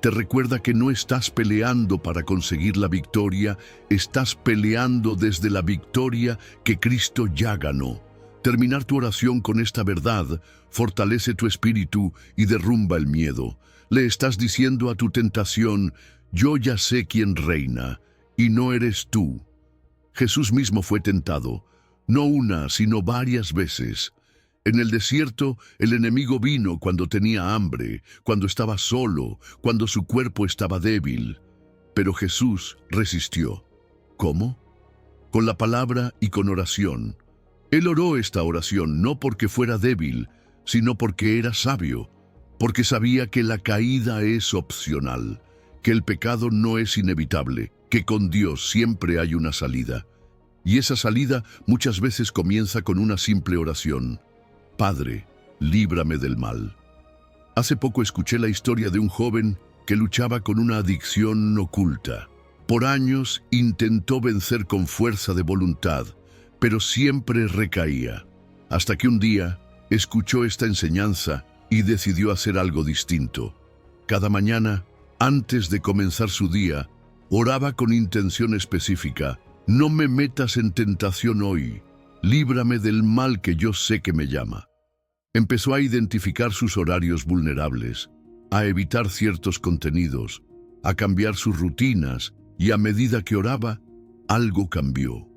Te recuerda que no estás peleando para conseguir la victoria, estás peleando desde la victoria que Cristo ya ganó. Terminar tu oración con esta verdad fortalece tu espíritu y derrumba el miedo. Le estás diciendo a tu tentación: yo ya sé quién reina, y no eres tú. Jesús mismo fue tentado, no una, sino varias veces. En el desierto, el enemigo vino cuando tenía hambre, cuando estaba solo, cuando su cuerpo estaba débil. Pero Jesús resistió. ¿Cómo? Con la palabra y con oración. Él oró esta oración no porque fuera débil, sino porque era sabio, porque sabía que la caída es opcional, que el pecado no es inevitable, que con Dios siempre hay una salida. Y esa salida muchas veces comienza con una simple oración: Padre, líbrame del mal. Hace poco escuché la historia de un joven que luchaba con una adicción oculta. Por años intentó vencer con fuerza de voluntad, pero siempre recaía, hasta que un día escuchó esta enseñanza y decidió hacer algo distinto. Cada mañana, antes de comenzar su día, oraba con intención específica: no me metas en tentación hoy, líbrame del mal que yo sé que me llama. Empezó a identificar sus horarios vulnerables, a evitar ciertos contenidos, a cambiar sus rutinas, y a medida que oraba, algo cambió.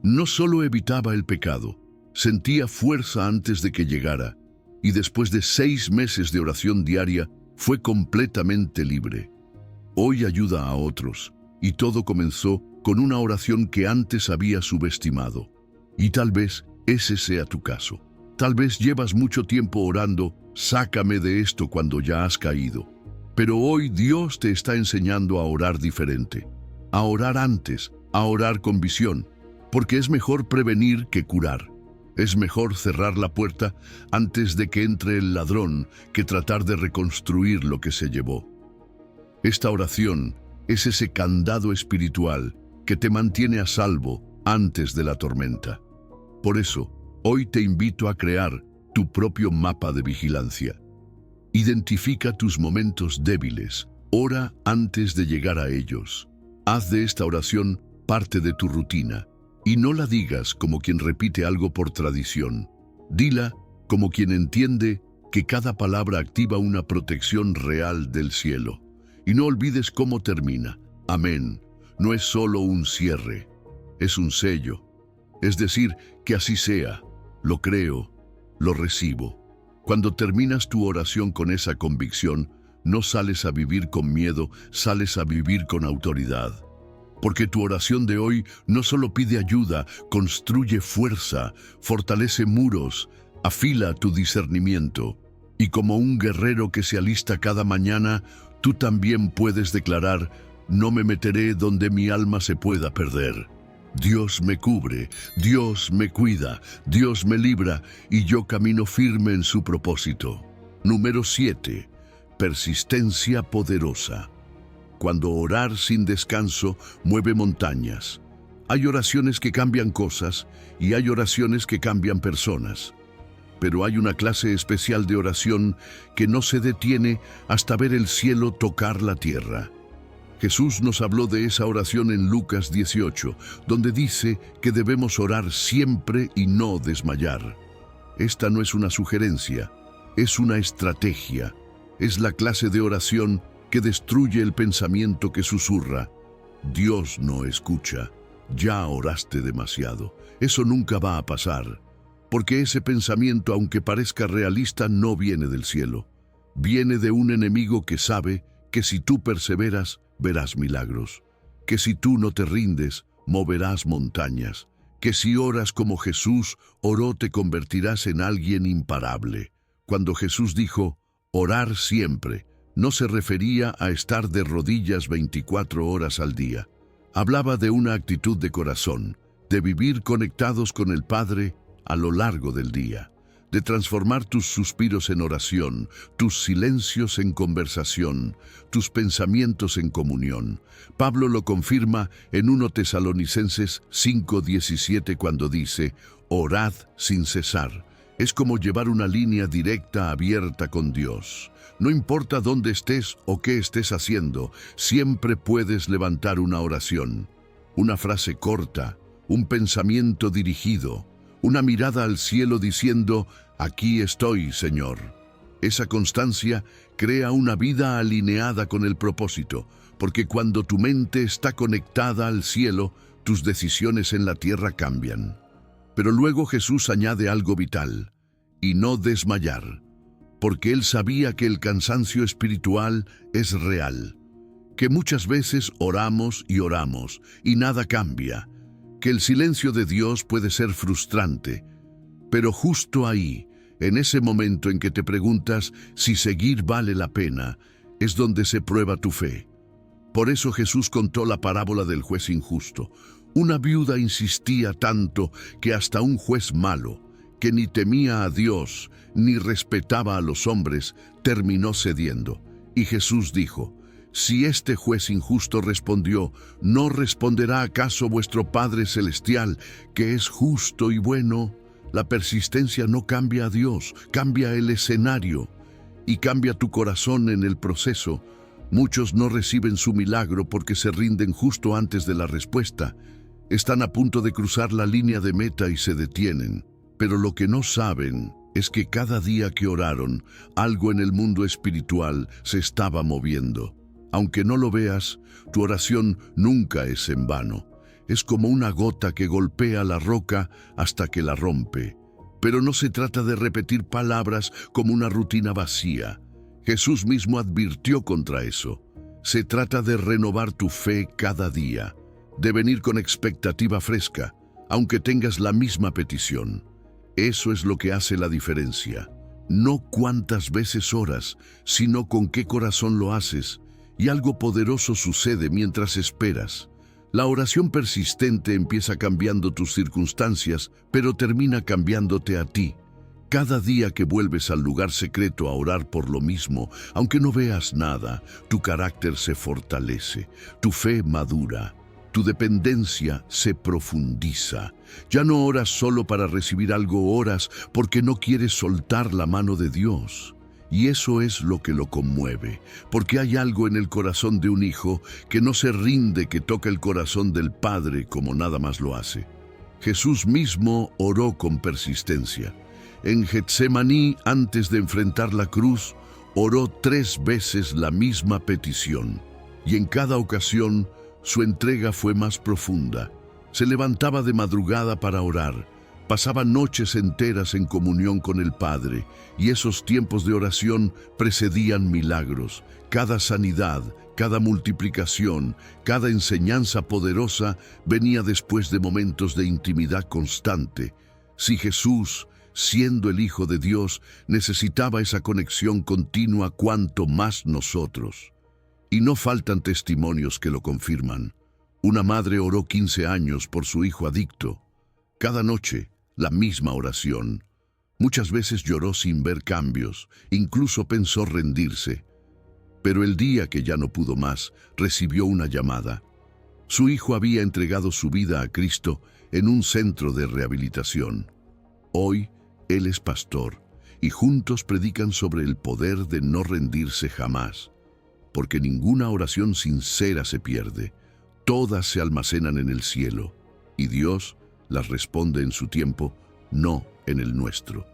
No solo evitaba el pecado, sentía fuerza antes de que llegara, y después de 6 meses de oración diaria, fue completamente libre. Hoy ayuda a otros, y todo comenzó con una oración que antes había subestimado. Y tal vez ese sea tu caso. Tal vez llevas mucho tiempo orando: sácame de esto, cuando ya has caído. Pero hoy Dios te está enseñando a orar diferente, a orar antes, a orar con visión, porque es mejor prevenir que curar. Es mejor cerrar la puerta antes de que entre el ladrón que tratar de reconstruir lo que se llevó. Esta oración es ese candado espiritual que te mantiene a salvo antes de la tormenta. Por eso, hoy te invito a crear tu propio mapa de vigilancia. Identifica tus momentos débiles, ora antes de llegar a ellos. Haz de esta oración parte de tu rutina, y no la digas como quien repite algo por tradición. Dila como quien entiende que cada palabra activa una protección real del cielo. Y no olvides cómo termina: amén. No es solo un cierre, es un sello. Es decir, que así sea. Lo creo, lo recibo. Cuando terminas tu oración con esa convicción, no sales a vivir con miedo, sales a vivir con autoridad. Porque tu oración de hoy no solo pide ayuda, construye fuerza, fortalece muros, afila tu discernimiento. Y como un guerrero que se alista cada mañana, tú también puedes declarar: no me meteré donde mi alma se pueda perder. Dios me cubre, Dios me cuida, Dios me libra, y yo camino firme en su propósito. Número 7. Persistencia poderosa. Cuando orar sin descanso mueve montañas. Hay oraciones que cambian cosas y hay oraciones que cambian personas. Pero hay una clase especial de oración que no se detiene hasta ver el cielo tocar la tierra. Jesús nos habló de esa oración en Lucas 18, donde dice que debemos orar siempre y no desmayar. Esta no es una sugerencia, es una estrategia. Es la clase de oración que destruye el pensamiento que susurra: Dios no escucha, ya oraste demasiado, eso nunca va a pasar. Porque ese pensamiento, aunque parezca realista, no viene del cielo. Viene de un enemigo que sabe que si tú perseveras, verás milagros, que si tú no te rindes, moverás montañas, que si oras como Jesús oró, te convertirás en alguien imparable. Cuando Jesús dijo orar siempre, no se refería a estar de rodillas 24 horas al día. Hablaba de una actitud de corazón, de vivir conectados con el Padre a lo largo del día, de transformar tus suspiros en oración, tus silencios en conversación, tus pensamientos en comunión. Pablo lo confirma en 1 Tesalonicenses 5:17 cuando dice: orad sin cesar. Es como llevar una línea directa abierta con Dios. No importa dónde estés o qué estés haciendo, siempre puedes levantar una oración, una frase corta, un pensamiento dirigido, una mirada al cielo diciendo, aquí estoy, Señor. Esa constancia crea una vida alineada con el propósito, porque cuando tu mente está conectada al cielo, tus decisiones en la tierra cambian. Pero luego Jesús añade algo vital, y no desmayar, porque él sabía que el cansancio espiritual es real, que muchas veces oramos y nada cambia, que el silencio de Dios puede ser frustrante, pero justo ahí, en ese momento en que te preguntas si seguir vale la pena, es donde se prueba tu fe. Por eso Jesús contó la parábola del juez injusto. Una viuda insistía tanto que hasta un juez malo, que ni temía a Dios ni respetaba a los hombres, terminó cediendo. Y Jesús dijo, si este juez injusto respondió, ¿no responderá acaso vuestro Padre Celestial, que es justo y bueno? La persistencia no cambia a Dios, cambia el escenario y cambia tu corazón en el proceso. Muchos no reciben su milagro porque se rinden justo antes de la respuesta. Están a punto de cruzar la línea de meta y se detienen. Pero lo que no saben es que cada día que oraron, algo en el mundo espiritual se estaba moviendo. Aunque no lo veas, tu oración nunca es en vano. Es como una gota que golpea la roca hasta que la rompe. Pero no se trata de repetir palabras como una rutina vacía. Jesús mismo advirtió contra eso. Se trata de renovar tu fe cada día, de venir con expectativa fresca, aunque tengas la misma petición. Eso es lo que hace la diferencia. No cuántas veces oras, sino con qué corazón lo haces. Y algo poderoso sucede mientras esperas. La oración persistente empieza cambiando tus circunstancias, pero termina cambiándote a ti. Cada día que vuelves al lugar secreto a orar por lo mismo, aunque no veas nada, tu carácter se fortalece, tu fe madura, tu dependencia se profundiza. Ya no oras solo para recibir algo, oras porque no quieres soltar la mano de Dios. Y eso es lo que lo conmueve, porque hay algo en el corazón de un hijo que no se rinde, que toca el corazón del Padre como nada más lo hace. Jesús mismo oró con persistencia. En Getsemaní, antes de enfrentar la cruz, oró 3 veces la misma petición, y en cada ocasión su entrega fue más profunda. Se levantaba de madrugada para orar, pasaba noches enteras en comunión con el Padre, y esos tiempos de oración precedían milagros. Cada sanidad, cada multiplicación, cada enseñanza poderosa venía después de momentos de intimidad constante. Si Jesús, siendo el Hijo de Dios, necesitaba esa conexión continua, cuanto más nosotros. Y no faltan testimonios que lo confirman. Una madre oró 15 años por su hijo adicto. Cada noche, la misma oración. Muchas veces lloró sin ver cambios, incluso pensó rendirse. Pero el día que ya no pudo más, recibió una llamada. Su hijo había entregado su vida a Cristo en un centro de rehabilitación. Hoy, él es pastor, y juntos predican sobre el poder de no rendirse jamás. Porque ninguna oración sincera se pierde. Todas se almacenan en el cielo, y Dios las responde en su tiempo, no en el nuestro.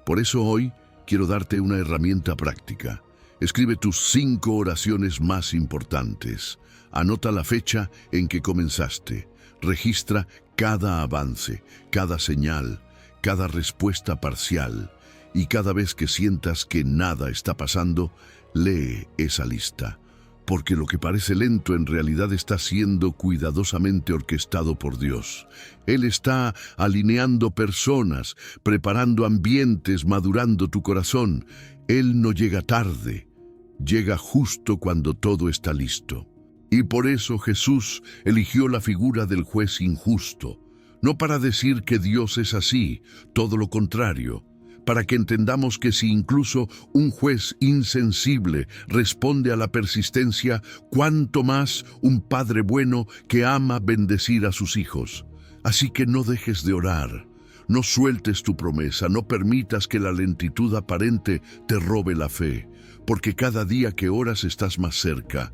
Por eso hoy quiero darte una herramienta práctica. Escribe tus 5 oraciones más importantes. Anota la fecha en que comenzaste. Registra cada avance, cada señal, cada respuesta parcial. Y cada vez que sientas que nada está pasando, lee esa lista. Porque lo que parece lento en realidad está siendo cuidadosamente orquestado por Dios. Él está alineando personas, preparando ambientes, madurando tu corazón. Él no llega tarde, llega justo cuando todo está listo. Y por eso Jesús eligió la figura del juez injusto, no para decir que Dios es así, todo lo contrario, para que entendamos que si incluso un juez insensible responde a la persistencia, cuánto más un Padre bueno que ama bendecir a sus hijos. Así que no dejes de orar, No sueltes tu promesa, no permitas que la lentitud aparente te robe la fe, porque cada día que oras estás más cerca.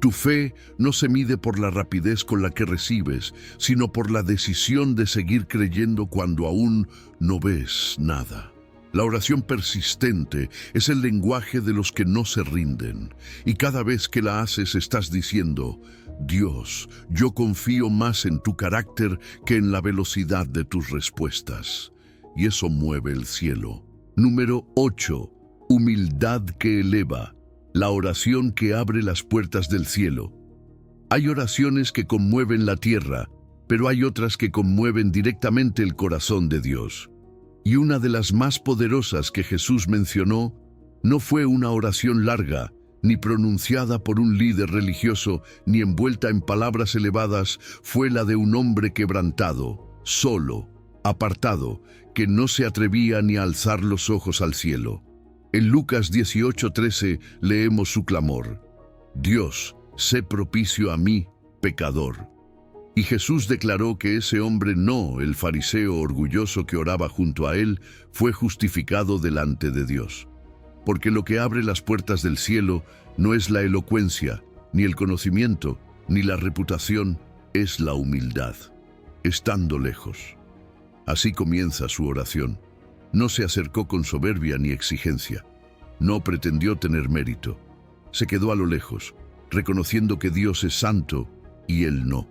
Tu fe no se mide por la rapidez con la que recibes, sino por la decisión de seguir creyendo cuando aún no ves nada. La oración persistente es el lenguaje de los que no se rinden, y cada vez que la haces estás diciendo: Dios, yo confío más en tu carácter que en la velocidad de tus respuestas. Y eso mueve el cielo. Número 8. Humildad que eleva. La oración que abre las puertas del cielo. Hay oraciones que conmueven la tierra, pero hay otras que conmueven directamente el corazón de Dios. Y una de las más poderosas que Jesús mencionó no fue una oración larga, ni pronunciada por un líder religioso, ni envuelta en palabras elevadas. Fue la de un hombre quebrantado, solo, apartado, que no se atrevía ni a alzar los ojos al cielo. En Lucas 18:13 leemos su clamor: Dios, sé propicio a mí, pecador. Y Jesús declaró que ese hombre, no el fariseo orgulloso que oraba junto a él, fue justificado delante de Dios. Porque lo que abre las puertas del cielo no es la elocuencia, ni el conocimiento, ni la reputación, es la humildad, estando lejos. Así comienza su oración. No se acercó con soberbia ni exigencia. No pretendió tener mérito. Se quedó a lo lejos, reconociendo que Dios es santo y él no.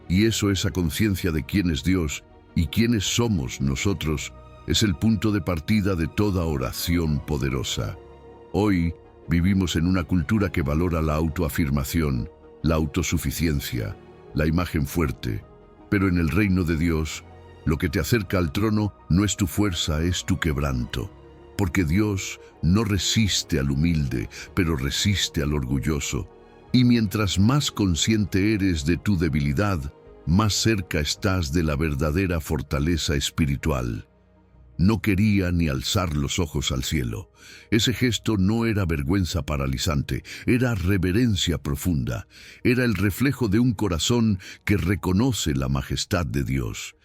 Y eso, esa conciencia de quién es Dios y quiénes somos nosotros, es el punto de partida de toda oración poderosa. Hoy vivimos en una cultura que valora la autoafirmación, la autosuficiencia, la imagen fuerte. Pero en el reino de Dios, lo que te acerca al trono no es tu fuerza, es tu quebranto. Porque Dios no resiste al humilde, pero resiste al orgulloso. Y mientras más consciente eres de tu debilidad, más cerca estás de la verdadera fortaleza espiritual. No quería ni alzar los ojos al cielo. Ese gesto no era vergüenza paralizante, era reverencia profunda. Era el reflejo de un corazón que reconoce la majestad de Dios.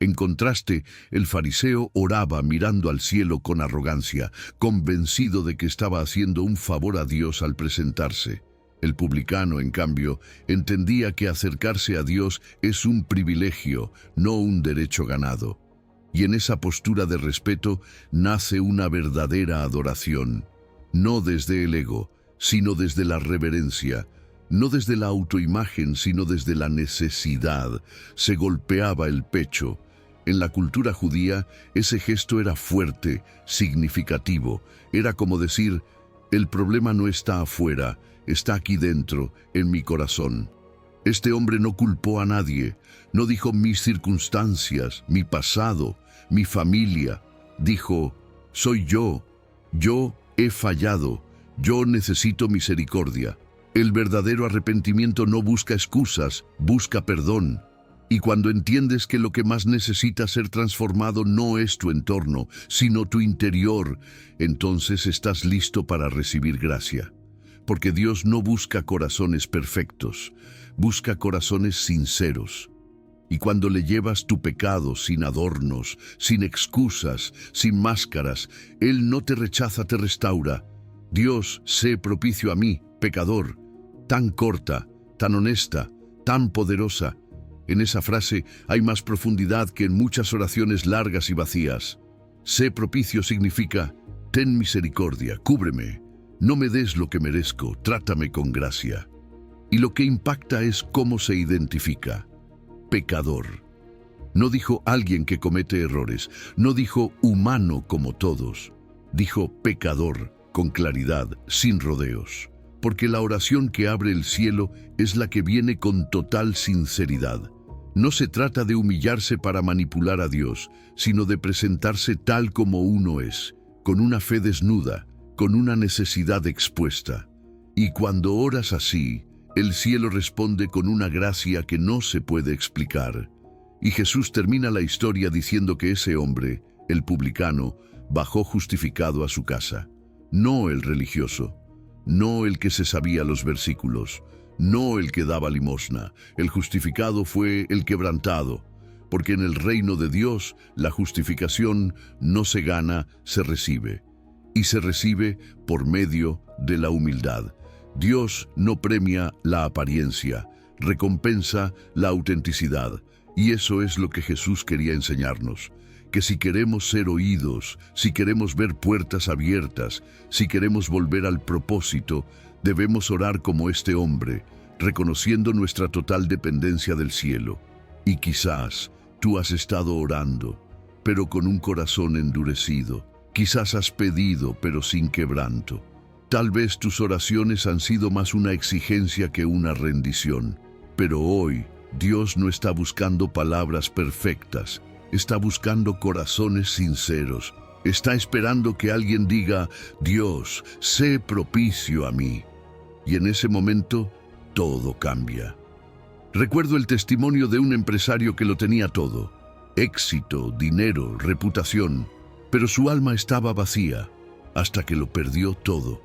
En contraste, el fariseo oraba mirando al cielo con arrogancia, convencido de que estaba haciendo un favor a Dios al presentarse. El publicano, en cambio, entendía que acercarse a Dios es un privilegio, no un derecho ganado. Y en esa postura de respeto nace una verdadera adoración, no desde el ego, sino desde la reverencia, no desde la autoimagen, sino desde la necesidad. Se golpeaba el pecho. En la cultura judía, ese gesto era fuerte, significativo. Era como decir: el problema no está afuera, está aquí dentro, en mi corazón. Este hombre no culpó a nadie, no dijo mis circunstancias, mi pasado, mi familia. Dijo: soy yo he fallado, yo necesito misericordia. El verdadero arrepentimiento no busca excusas, busca perdón. Y cuando entiendes que lo que más necesita ser transformado no es tu entorno, sino tu interior, entonces estás listo para recibir gracia. Porque Dios no busca corazones perfectos, busca corazones sinceros. Y cuando le llevas tu pecado sin adornos, sin excusas, sin máscaras, Él no te rechaza, te restaura. Dios, sé propicio a mí, pecador. Tan corta, tan honesta, tan poderosa. En esa frase hay más profundidad que en muchas oraciones largas y vacías. Sé propicio significa: ten misericordia, cúbreme. No me des lo que merezco, trátame con gracia. Y lo que impacta es cómo se identifica. Pecador. No dijo alguien que comete errores, no dijo humano como todos. Dijo pecador, con claridad, sin rodeos. Porque la oración que abre el cielo es la que viene con total sinceridad. No se trata de humillarse para manipular a Dios, sino de presentarse tal como uno es, con una fe desnuda, con una necesidad expuesta. Y cuando oras así, el cielo responde con una gracia que no se puede explicar. Y Jesús termina la historia diciendo que ese hombre, el publicano, bajó justificado a su casa. No el religioso, no el que se sabía los versículos, no el que daba limosna. El justificado fue el quebrantado, porque en el reino de Dios la justificación no se gana, se recibe, y se recibe por medio de la humildad. Dios no premia la apariencia, recompensa la autenticidad, y eso es lo que Jesús quería enseñarnos, que si queremos ser oídos, si queremos ver puertas abiertas, si queremos volver al propósito, debemos orar como este hombre, reconociendo nuestra total dependencia del cielo. Y quizás tú has estado orando, pero con un corazón endurecido. Quizás has pedido, pero sin quebranto. Tal vez tus oraciones han sido más una exigencia que una rendición. Pero hoy, Dios no está buscando palabras perfectas. Está buscando corazones sinceros. Está esperando que alguien diga, Dios, sé propicio a mí. Y en ese momento, todo cambia. Recuerdo el testimonio de un empresario que lo tenía todo: éxito, dinero, reputación, pero su alma estaba vacía hasta que lo perdió todo.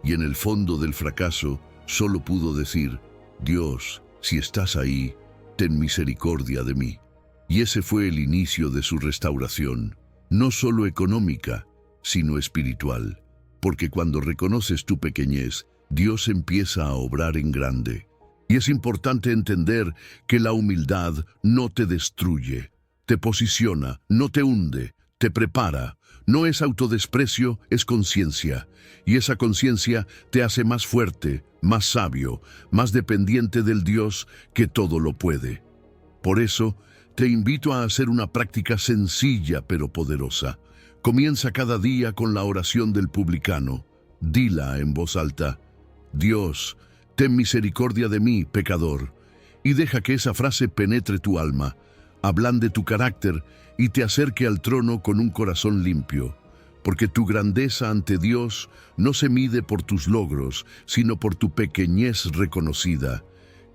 Y en el fondo del fracaso solo pudo decir, Dios, si estás ahí, ten misericordia de mí. Y ese fue el inicio de su restauración, no solo económica, sino espiritual, porque cuando reconoces tu pequeñez, Dios empieza a obrar en grande. Y es importante entender que la humildad no te destruye, te posiciona, no te hunde, te prepara. No es autodesprecio, es conciencia. Y esa conciencia te hace más fuerte, más sabio, más dependiente del Dios que todo lo puede. Por eso, te invito a hacer una práctica sencilla pero poderosa. Comienza cada día con la oración del publicano. Dila en voz alta, Dios, ten misericordia de mí, pecador, y deja que esa frase penetre tu alma, ablande tu carácter y te acerque al trono con un corazón limpio, porque tu grandeza ante Dios no se mide por tus logros, sino por tu pequeñez reconocida.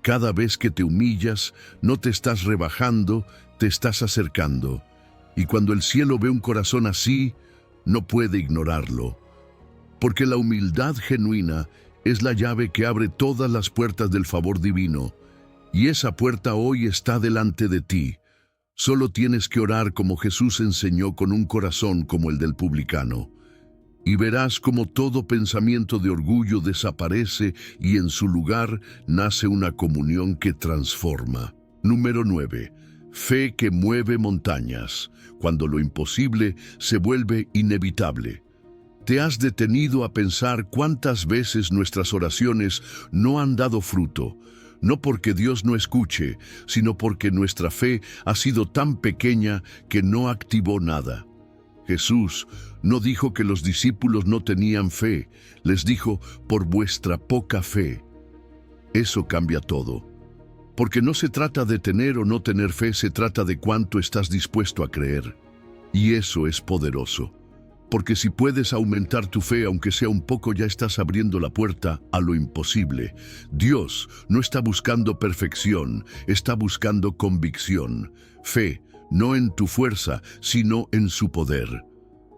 Cada vez que te humillas, no te estás rebajando, te estás acercando. Y cuando el cielo ve un corazón así, no puede ignorarlo, porque la humildad genuina es la llave que abre todas las puertas del favor divino, y esa puerta hoy está delante de ti. Solo tienes que orar como Jesús enseñó, con un corazón como el del publicano, y verás cómo todo pensamiento de orgullo desaparece y en su lugar nace una comunión que transforma. Número 9. Fe que mueve montañas, cuando lo imposible se vuelve inevitable. ¿Te has detenido a pensar cuántas veces nuestras oraciones no han dado fruto? No porque Dios no escuche, sino porque nuestra fe ha sido tan pequeña que no activó nada. Jesús no dijo que los discípulos no tenían fe, les dijo, por vuestra poca fe. Eso cambia todo. Porque no se trata de tener o no tener fe, se trata de cuánto estás dispuesto a creer. Y eso es poderoso. Porque si puedes aumentar tu fe, aunque sea un poco, ya estás abriendo la puerta a lo imposible. Dios no está buscando perfección, está buscando convicción. Fe, no en tu fuerza, sino en su poder.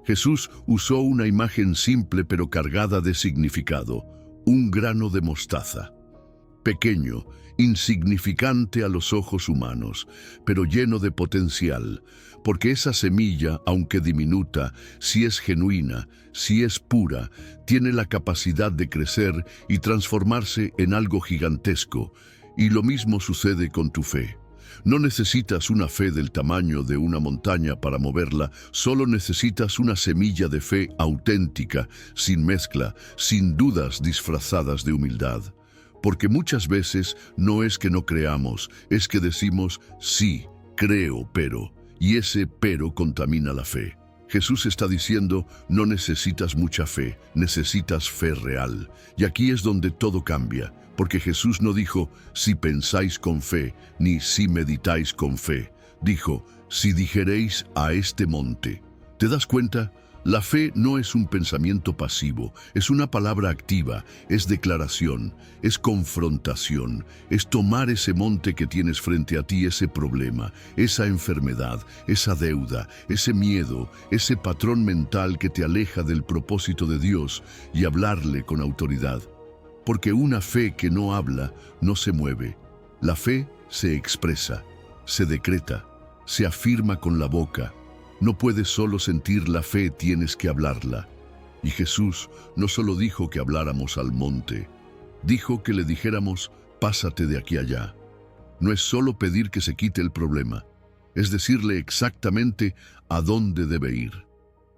Jesús usó una imagen simple pero cargada de significado: un grano de mostaza. Pequeño, insignificante a los ojos humanos, pero lleno de potencial, porque esa semilla, aunque diminuta, si es genuina, si es pura, tiene la capacidad de crecer y transformarse en algo gigantesco. Y lo mismo sucede con tu fe. No necesitas una fe del tamaño de una montaña para moverla, solo necesitas una semilla de fe auténtica, sin mezcla, sin dudas disfrazadas de humildad. Porque muchas veces no es que no creamos, es que decimos, sí, creo, pero, y ese pero contamina la fe. Jesús está diciendo, no necesitas mucha fe, necesitas fe real. Y aquí es donde todo cambia, porque Jesús no dijo, si pensáis con fe, ni si meditáis con fe. Dijo, si dijereis a este monte. ¿Te das cuenta? La fe no es un pensamiento pasivo, es una palabra activa, es declaración, es confrontación, es tomar ese monte que tienes frente a ti, ese problema, esa enfermedad, esa deuda, ese miedo, ese patrón mental que te aleja del propósito de Dios, y hablarle con autoridad. Porque una fe que no habla no se mueve. La fe se expresa, se decreta, se afirma con la boca. No puedes solo sentir la fe, tienes que hablarla. Y Jesús no solo dijo que habláramos al monte, dijo que le dijéramos, pásate de aquí allá. No es solo pedir que se quite el problema, es decirle exactamente a dónde debe ir.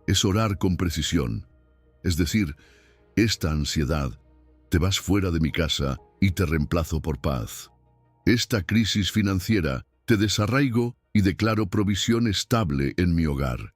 Es orar con precisión, es decir, esta ansiedad, te vas fuera de mi casa y te reemplazo por paz. Esta crisis financiera, te desarraigo y declaro provisión estable en mi hogar.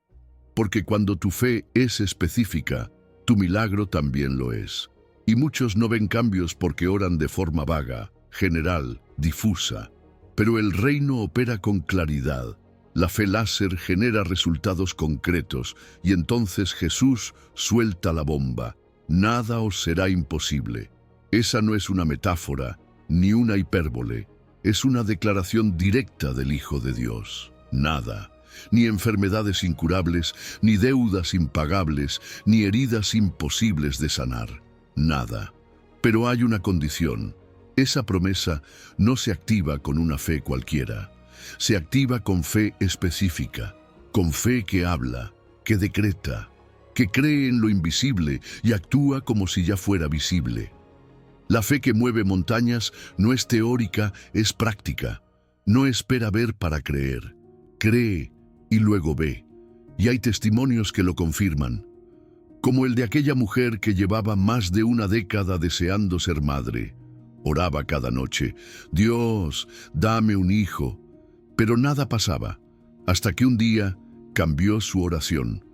Porque cuando tu fe es específica, tu milagro también lo es. Y muchos no ven cambios porque oran de forma vaga, general, difusa. Pero el reino opera con claridad. La fe láser genera resultados concretos y entonces Jesús suelta la bomba. Nada os será imposible. Esa no es una metáfora ni una hipérbole. Es una declaración directa del Hijo de Dios. Nada, ni enfermedades incurables, ni deudas impagables, ni heridas imposibles de sanar. Nada. Pero hay una condición. Esa promesa no se activa con una fe cualquiera. Se activa con fe específica, con fe que habla, que decreta, que cree en lo invisible y actúa como si ya fuera visible. La fe que mueve montañas no es teórica, es práctica. No espera ver para creer. Cree y luego ve. Y hay testimonios que lo confirman. Como el de aquella mujer que llevaba más de una década deseando ser madre. Oraba cada noche, Dios, dame un hijo. Pero nada pasaba, hasta que un día cambió su oración.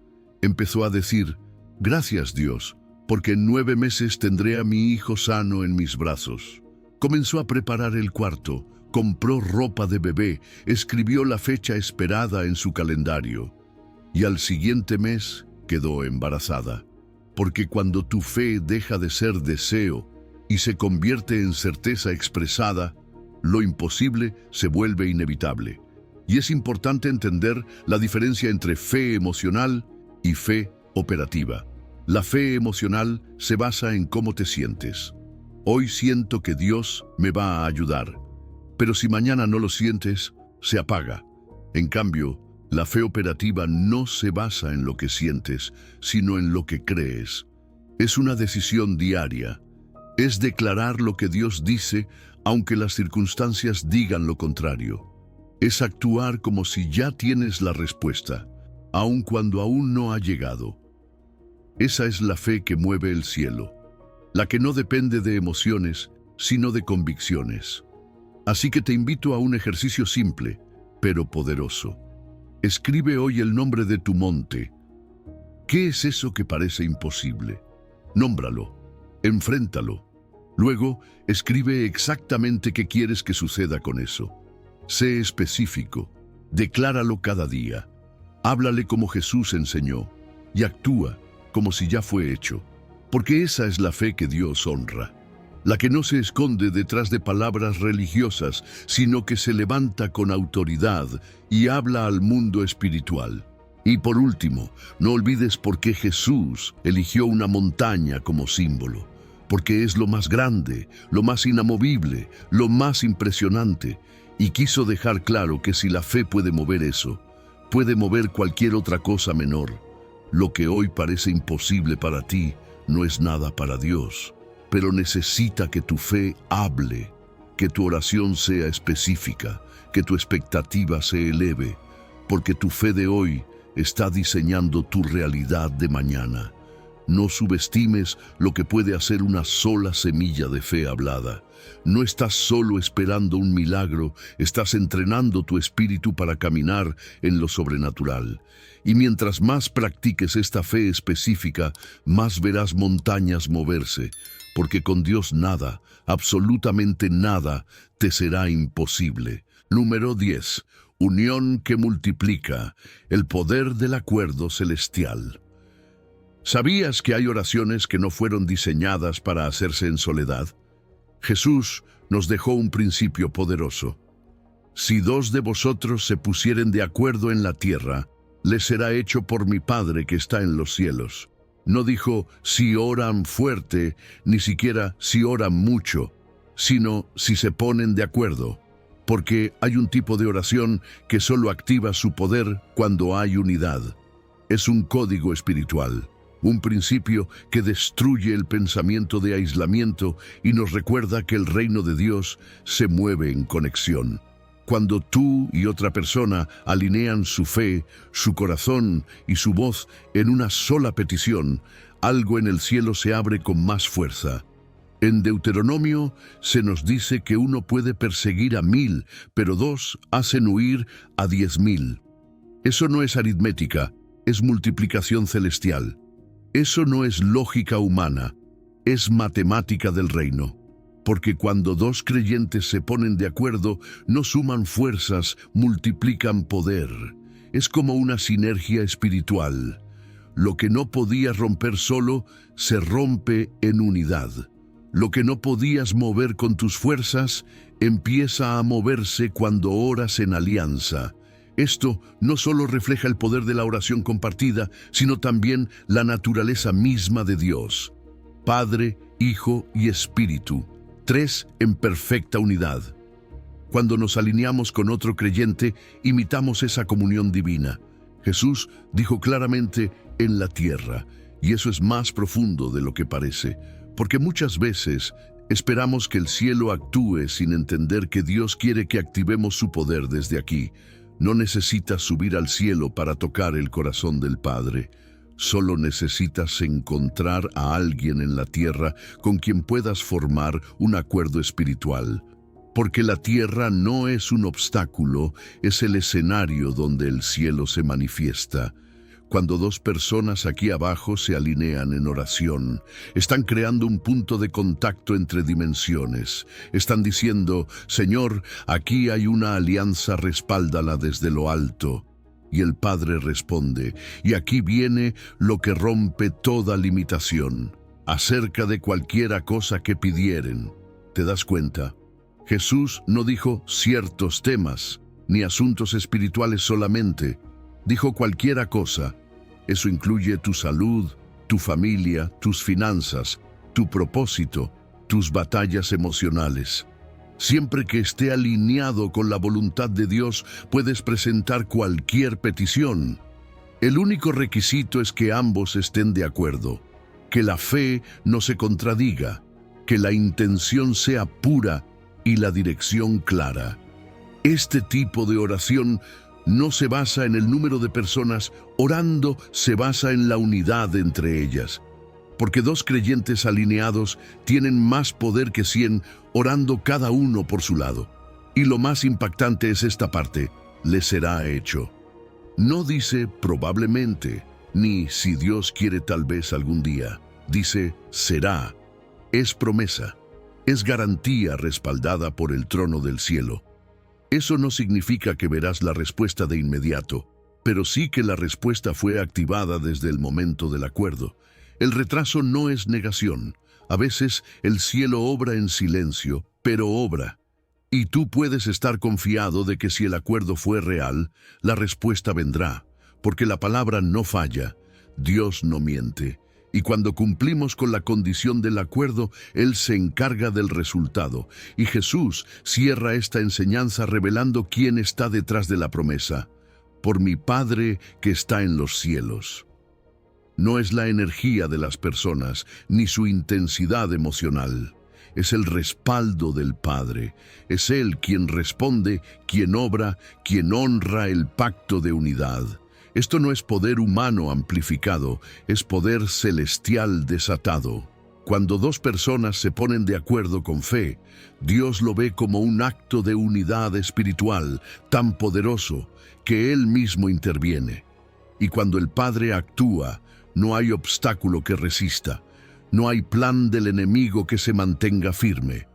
Empezó a decir, gracias Dios, porque en 9 meses tendré a mi hijo sano en mis brazos. Comenzó a preparar el cuarto, compró ropa de bebé, escribió la fecha esperada en su calendario. Y al siguiente mes quedó embarazada. Porque cuando tu fe deja de ser deseo y se convierte en certeza expresada, lo imposible se vuelve inevitable. Y es importante entender la diferencia entre fe emocional y fe operativa. La fe emocional se basa en cómo te sientes. Hoy siento que Dios me va a ayudar, pero si mañana no lo sientes, se apaga. En cambio, la fe operativa no se basa en lo que sientes, sino en lo que crees. Es una decisión diaria. Es declarar lo que Dios dice, aunque las circunstancias digan lo contrario. Es actuar como si ya tienes la respuesta, aun cuando aún no ha llegado. Esa es la fe que mueve el cielo, la que no depende de emociones, sino de convicciones. Así que te invito a un ejercicio simple, pero poderoso. Escribe hoy el nombre de tu monte. ¿Qué es eso que parece imposible? Nómbralo, enfréntalo. Luego, escribe exactamente qué quieres que suceda con eso. Sé específico, decláralo cada día. Háblale como Jesús enseñó y actúa como si ya fue hecho, porque esa es la fe que Dios honra, la que no se esconde detrás de palabras religiosas, sino que se levanta con autoridad y habla al mundo espiritual. Y por último, no olvides por qué Jesús eligió una montaña como símbolo, porque es lo más grande, lo más inamovible, lo más impresionante, y quiso dejar claro que si la fe puede mover eso, puede mover cualquier otra cosa menor. Lo que hoy parece imposible para ti no es nada para Dios, pero necesita que tu fe hable, que tu oración sea específica, que tu expectativa se eleve, porque tu fe de hoy está diseñando tu realidad de mañana. No subestimes lo que puede hacer una sola semilla de fe hablada. No estás solo esperando un milagro, estás entrenando tu espíritu para caminar en lo sobrenatural. Y mientras más practiques esta fe específica, más verás montañas moverse, porque con Dios nada, absolutamente nada, te será imposible. Número 10. Unión que multiplica, el poder del acuerdo celestial. ¿Sabías que hay oraciones que no fueron diseñadas para hacerse en soledad? Jesús nos dejó un principio poderoso. Si 2 de vosotros se pusieren de acuerdo en la tierra, les será hecho por mi Padre que está en los cielos. No dijo si oran fuerte, ni siquiera si oran mucho, sino si se ponen de acuerdo. porque hay un tipo de oración que solo activa su poder cuando hay unidad. Es un código espiritual, un principio que destruye el pensamiento de aislamiento y nos recuerda que el reino de Dios se mueve en conexión. Cuando tú y otra persona alinean su fe, su corazón y su voz en una sola petición, algo en el cielo se abre con más fuerza. En Deuteronomio se nos dice que uno puede perseguir a 1000, pero 2 hacen huir a 10.000. Eso no es aritmética, es multiplicación celestial. Eso no es lógica humana, es matemática del reino. Porque cuando 2 creyentes se ponen de acuerdo, no suman fuerzas, multiplican poder. Es como una sinergia espiritual. Lo que no podías romper solo, se rompe en unidad. Lo que no podías mover con tus fuerzas, empieza a moverse cuando oras en alianza. Esto no solo refleja el poder de la oración compartida, sino también la naturaleza misma de Dios. Padre, Hijo y Espíritu, 3 en perfecta unidad. Cuando nos alineamos con otro creyente, imitamos esa comunión divina. Jesús dijo claramente, en la tierra, y eso es más profundo de lo que parece, porque muchas veces esperamos que el cielo actúe sin entender que Dios quiere que activemos su poder desde aquí. No necesitas subir al cielo para tocar el corazón del Padre. Solo necesitas encontrar a alguien en la tierra con quien puedas formar un acuerdo espiritual. Porque la tierra no es un obstáculo, es el escenario donde el cielo se manifiesta. Cuando 2 personas aquí abajo se alinean en oración, están creando un punto de contacto entre dimensiones. Están diciendo, Señor, aquí hay una alianza, respáldala desde lo alto. Y el Padre responde, y aquí viene lo que rompe toda limitación, acerca de cualquiera cosa que pidieren. ¿Te das cuenta? Jesús no dijo ciertos temas, ni asuntos espirituales solamente. Dijo cualquiera cosa. Eso incluye tu salud, tu familia, tus finanzas, tu propósito, tus batallas emocionales. Siempre que esté alineado con la voluntad de Dios, puedes presentar cualquier petición. El único requisito es que ambos estén de acuerdo, que la fe no se contradiga, que la intención sea pura y la dirección clara. Este tipo de oración no se basa en el número de personas orando, se basa en la unidad entre ellas. Porque 2 creyentes alineados tienen más poder que 100 orando cada uno por su lado. Y lo más impactante es esta parte, les será hecho. No dice probablemente, ni si Dios quiere tal vez algún día. Dice será. Es promesa. Es garantía respaldada por el trono del cielo. Eso no significa que verás la respuesta de inmediato, pero sí que la respuesta fue activada desde el momento del acuerdo. El retraso no es negación. A veces el cielo obra en silencio, pero obra. Y tú puedes estar confiado de que si el acuerdo fue real, la respuesta vendrá, porque la palabra no falla, Dios no miente. Y cuando cumplimos con la condición del acuerdo, Él se encarga del resultado. Y Jesús cierra esta enseñanza revelando quién está detrás de la promesa. Por mi Padre que está en los cielos. No es la energía de las personas, ni su intensidad emocional. Es el respaldo del Padre. Es Él quien responde, quien obra, quien honra el pacto de unidad. Esto no es poder humano amplificado, es poder celestial desatado. Cuando 2 personas se ponen de acuerdo con fe, Dios lo ve como un acto de unidad espiritual tan poderoso que Él mismo interviene. Y cuando el Padre actúa, no hay obstáculo que resista, no hay plan del enemigo que se mantenga firme.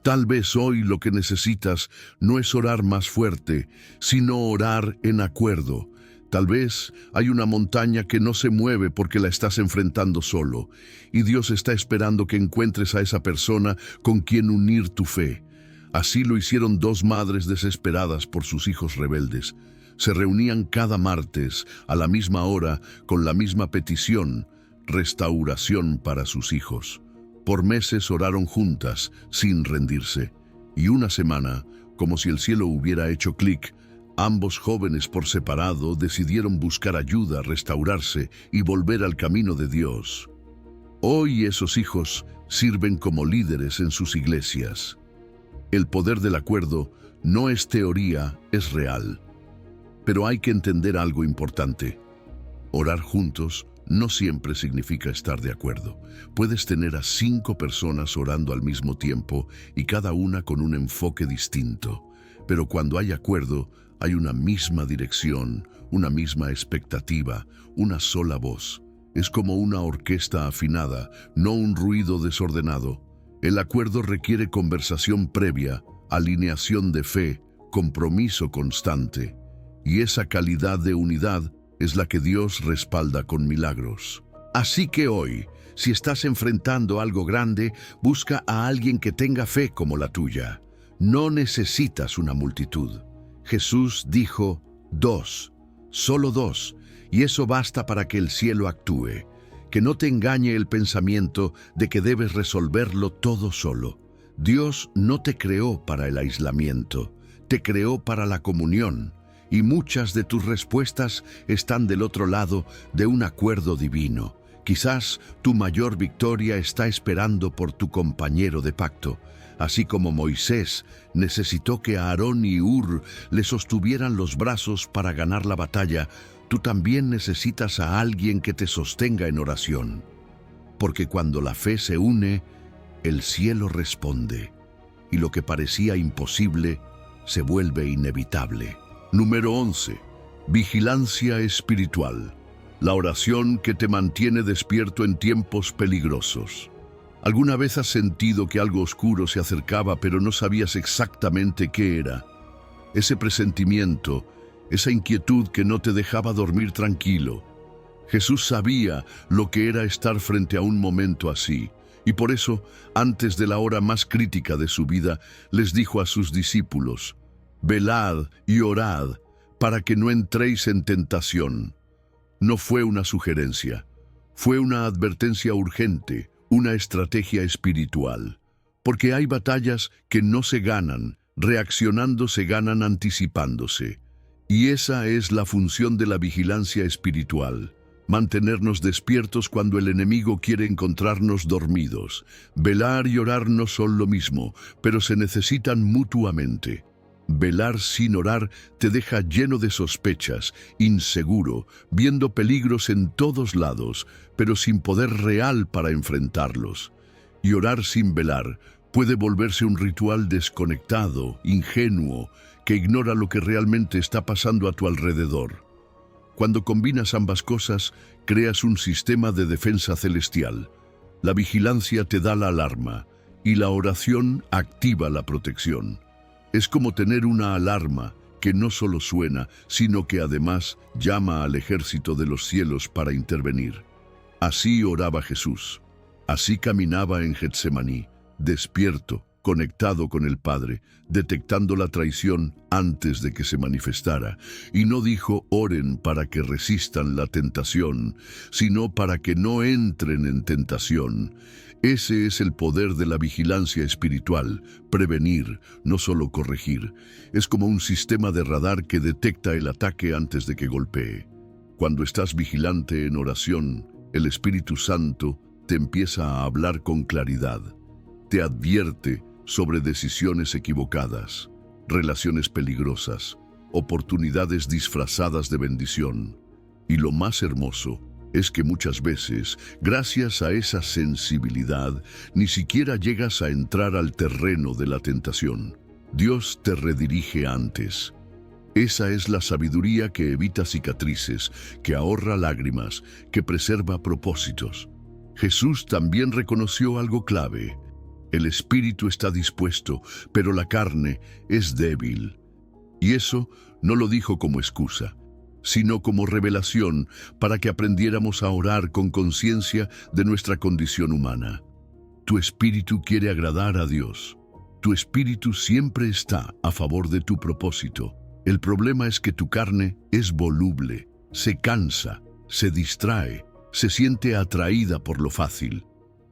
Tal vez hoy lo que necesitas no es orar más fuerte, sino orar en acuerdo. Tal vez hay una montaña que no se mueve porque la estás enfrentando solo, y Dios está esperando que encuentres a esa persona con quien unir tu fe. Así lo hicieron 2 madres desesperadas por sus hijos rebeldes. Se reunían cada martes a la misma hora con la misma petición, restauración para sus hijos. Por meses oraron juntas, sin rendirse, y una semana, Como si el cielo hubiera hecho clic, ambos jóvenes por separado decidieron buscar ayuda, restaurarse y volver al camino de Dios. Hoy esos hijos sirven como líderes en sus iglesias. El poder del acuerdo no es teoría, es real. Pero hay que entender algo importante. Orar juntos no siempre significa estar de acuerdo. Puedes tener a 5 personas orando al mismo tiempo y cada una con un enfoque distinto. Pero cuando hay acuerdo, hay una misma dirección, una misma expectativa, una sola voz. Es como una orquesta afinada, no un ruido desordenado. El acuerdo requiere conversación previa, alineación de fe, compromiso constante. Y esa calidad de unidad es la que Dios respalda con milagros. Así que hoy, si estás enfrentando algo grande, busca a alguien que tenga fe como la tuya. No necesitas una multitud. Jesús dijo 2, solo 2, y eso basta para que el cielo actúe. Que no te engañe el pensamiento de que debes resolverlo todo solo. Dios no te creó para el aislamiento, te creó para la comunión. Y muchas de tus respuestas están del otro lado de un acuerdo divino. Quizás tu mayor victoria está esperando por tu compañero de pacto. Así como Moisés necesitó que Aarón y Hur le sostuvieran los brazos para ganar la batalla, tú también necesitas a alguien que te sostenga en oración. Porque cuando la fe se une, el cielo responde, y lo que parecía imposible se vuelve inevitable. Número 11. Vigilancia espiritual. La oración que te mantiene despierto en tiempos peligrosos. ¿Alguna vez has sentido que algo oscuro se acercaba pero no sabías exactamente qué era? Ese presentimiento, esa inquietud que no te dejaba dormir tranquilo. Jesús sabía lo que era estar frente a un momento así, y por eso, antes de la hora más crítica de su vida, les dijo a sus discípulos: «Velad y orad, para que no entréis en tentación». No fue una sugerencia, fue una advertencia urgente, una estrategia espiritual. Porque hay batallas que no se ganan, reaccionando se ganan anticipándose. Y esa es la función de la vigilancia espiritual. Mantenernos despiertos cuando el enemigo quiere encontrarnos dormidos. Velar y orar no son lo mismo, pero se necesitan mutuamente. Velar sin orar te deja lleno de sospechas, inseguro, viendo peligros en todos lados, pero sin poder real para enfrentarlos. Y orar sin velar puede volverse un ritual desconectado, ingenuo, que ignora lo que realmente está pasando a tu alrededor. Cuando combinas ambas cosas, creas un sistema de defensa celestial. La vigilancia te da la alarma y la oración activa la protección. Es como tener una alarma que no solo suena, sino que además llama al ejército de los cielos para intervenir. Así oraba Jesús. Así caminaba en Getsemaní, despierto, conectado con el Padre, detectando la traición antes de que se manifestara. Y no dijo: oren para que resistan la tentación, sino para que no entren en tentación. Ese es el poder de la vigilancia espiritual, prevenir, no solo corregir. Es como un sistema de radar que detecta el ataque antes de que golpee. Cuando estás vigilante en oración, el Espíritu Santo te empieza a hablar con claridad. Te advierte sobre decisiones equivocadas, relaciones peligrosas, oportunidades disfrazadas de bendición. Y lo más hermoso es que muchas veces, gracias a esa sensibilidad, ni siquiera llegas a entrar al terreno de la tentación. Dios te redirige antes. Esa es la sabiduría que evita cicatrices, que ahorra lágrimas, que preserva propósitos. Jesús también reconoció algo clave. El espíritu está dispuesto, pero la carne es débil. Y eso no lo dijo como excusa, sino como revelación para que aprendiéramos a orar con conciencia de nuestra condición humana. Tu espíritu quiere agradar a Dios. Tu espíritu siempre está a favor de tu propósito. El problema es que tu carne es voluble, se cansa, se distrae, se siente atraída por lo fácil.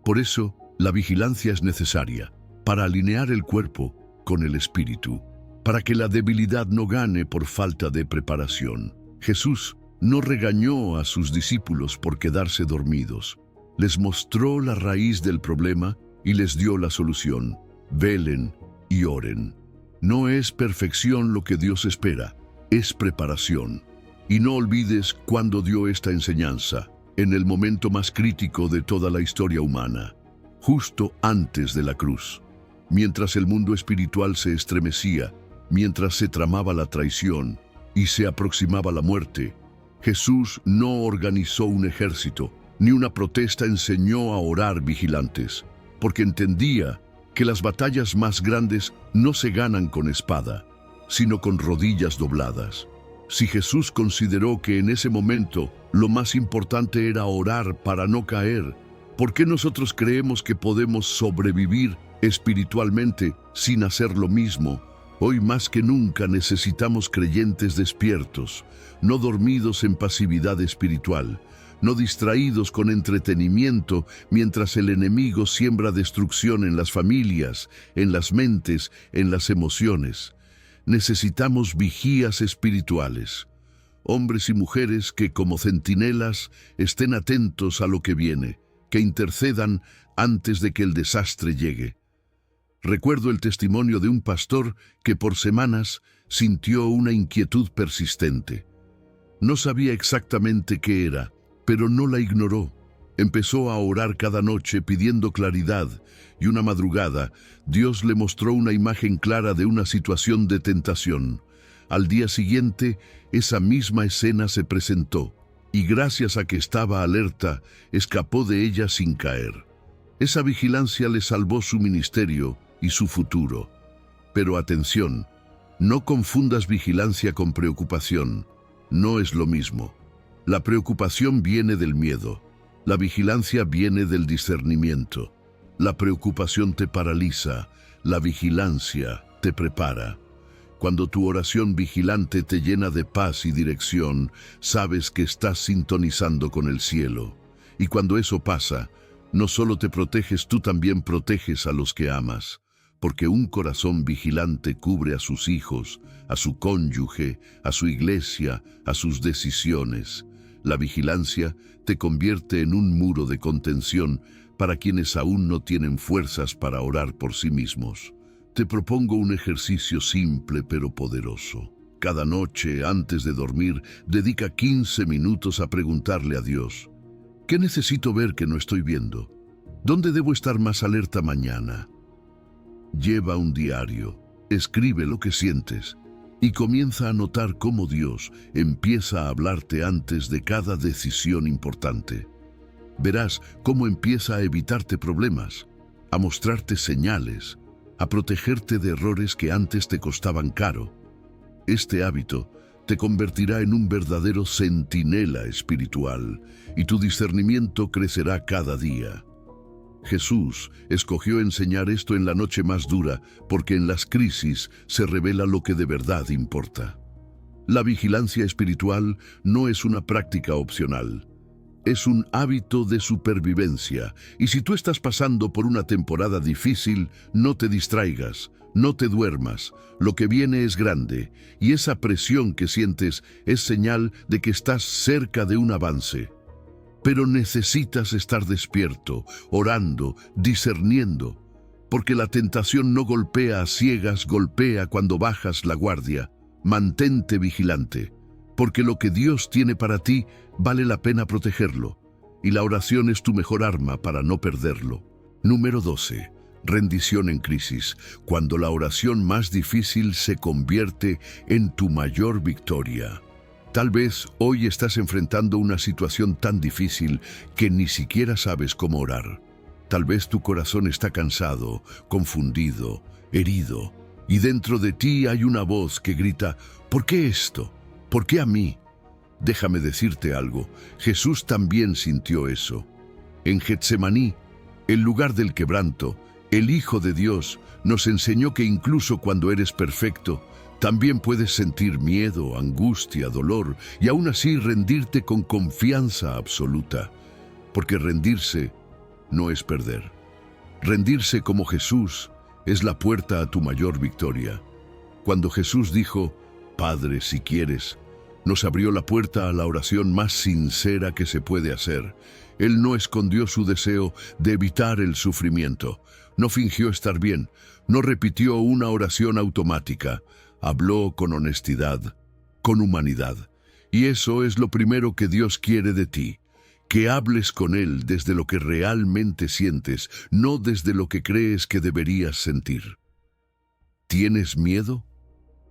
Por eso, la vigilancia es necesaria para alinear el cuerpo con el espíritu, para que la debilidad no gane por falta de preparación. Jesús no regañó a sus discípulos por quedarse dormidos. Les mostró la raíz del problema y les dio la solución. Velen y oren. No es perfección lo que Dios espera, es preparación. Y no olvides cuándo dio esta enseñanza, en el momento más crítico de toda la historia humana, justo antes de la cruz. Mientras el mundo espiritual se estremecía, mientras se tramaba la traición y se aproximaba la muerte, Jesús no organizó un ejército, ni una protesta enseñó a orar vigilantes, porque entendía que las batallas más grandes no se ganan con espada, sino con rodillas dobladas. Si Jesús consideró que en ese momento lo más importante era orar para no caer, ¿por qué nosotros creemos que podemos sobrevivir espiritualmente sin hacer lo mismo? Hoy más que nunca necesitamos creyentes despiertos, no dormidos en pasividad espiritual, no distraídos con entretenimiento mientras el enemigo siembra destrucción en las familias, en las mentes, en las emociones. Necesitamos vigías espirituales, hombres y mujeres que como centinelas estén atentos a lo que viene, que intercedan antes de que el desastre llegue. Recuerdo el testimonio de un pastor que por semanas sintió una inquietud persistente. No sabía exactamente qué era, pero no la ignoró. Empezó a orar cada noche pidiendo claridad y una madrugada Dios le mostró una imagen clara de una situación de tentación. Al día siguiente, esa misma escena se presentó y gracias a que estaba alerta, escapó de ella sin caer. Esa vigilancia le salvó su ministerio y su futuro. Pero atención, no confundas vigilancia con preocupación. No es lo mismo. La preocupación viene del miedo. La vigilancia viene del discernimiento. La preocupación te paraliza, la vigilancia te prepara. Cuando tu oración vigilante te llena de paz y dirección, sabes que estás sintonizando con el cielo. Y cuando eso pasa, no solo te proteges, tú también proteges a los que amas, porque un corazón vigilante cubre a sus hijos, a su cónyuge, a su iglesia, a sus decisiones. La vigilancia te convierte en un muro de contención para quienes aún no tienen fuerzas para orar por sí mismos. Te propongo un ejercicio simple pero poderoso. Cada noche, antes de dormir, dedica 15 minutos a preguntarle a Dios: ¿qué necesito ver que no estoy viendo? ¿Dónde debo estar más alerta mañana? Lleva un diario, escribe lo que sientes y comienza a notar cómo Dios empieza a hablarte antes de cada decisión importante. Verás cómo empieza a evitarte problemas, a mostrarte señales, a protegerte de errores que antes te costaban caro. Este hábito te convertirá en un verdadero centinela espiritual y tu discernimiento crecerá cada día. Jesús escogió enseñar esto en la noche más dura porque en las crisis se revela lo que de verdad importa. La vigilancia espiritual no es una práctica opcional. Es un hábito de supervivencia, y si tú estás pasando por una temporada difícil, no te distraigas, no te duermas. Lo que viene es grande, y esa presión que sientes es señal de que estás cerca de un avance. Pero necesitas estar despierto, orando, discerniendo, porque la tentación no golpea a ciegas, golpea cuando bajas la guardia. Mantente vigilante, porque lo que Dios tiene para ti vale la pena protegerlo, y la oración es tu mejor arma para no perderlo. Número 12. Rendición en crisis, cuando la oración más difícil se convierte en tu mayor victoria. Tal vez hoy estás enfrentando una situación tan difícil que ni siquiera sabes cómo orar. Tal vez tu corazón está cansado, confundido, herido, y dentro de ti hay una voz que grita: ¿por qué esto? ¿Por qué a mí? Déjame decirte algo, Jesús también sintió eso. En Getsemaní, el lugar del quebranto, el Hijo de Dios nos enseñó que incluso cuando eres perfecto, también puedes sentir miedo, angustia, dolor, y aún así rendirte con confianza absoluta. Porque rendirse no es perder. Rendirse como Jesús es la puerta a tu mayor victoria. Cuando Jesús dijo, Padre, si quieres, nos abrió la puerta a la oración más sincera que se puede hacer. Él no escondió su deseo de evitar el sufrimiento, no fingió estar bien, no repitió una oración automática, habló con honestidad, con humanidad. Y eso es lo primero que Dios quiere de ti, que hables con Él desde lo que realmente sientes, no desde lo que crees que deberías sentir. ¿Tienes miedo?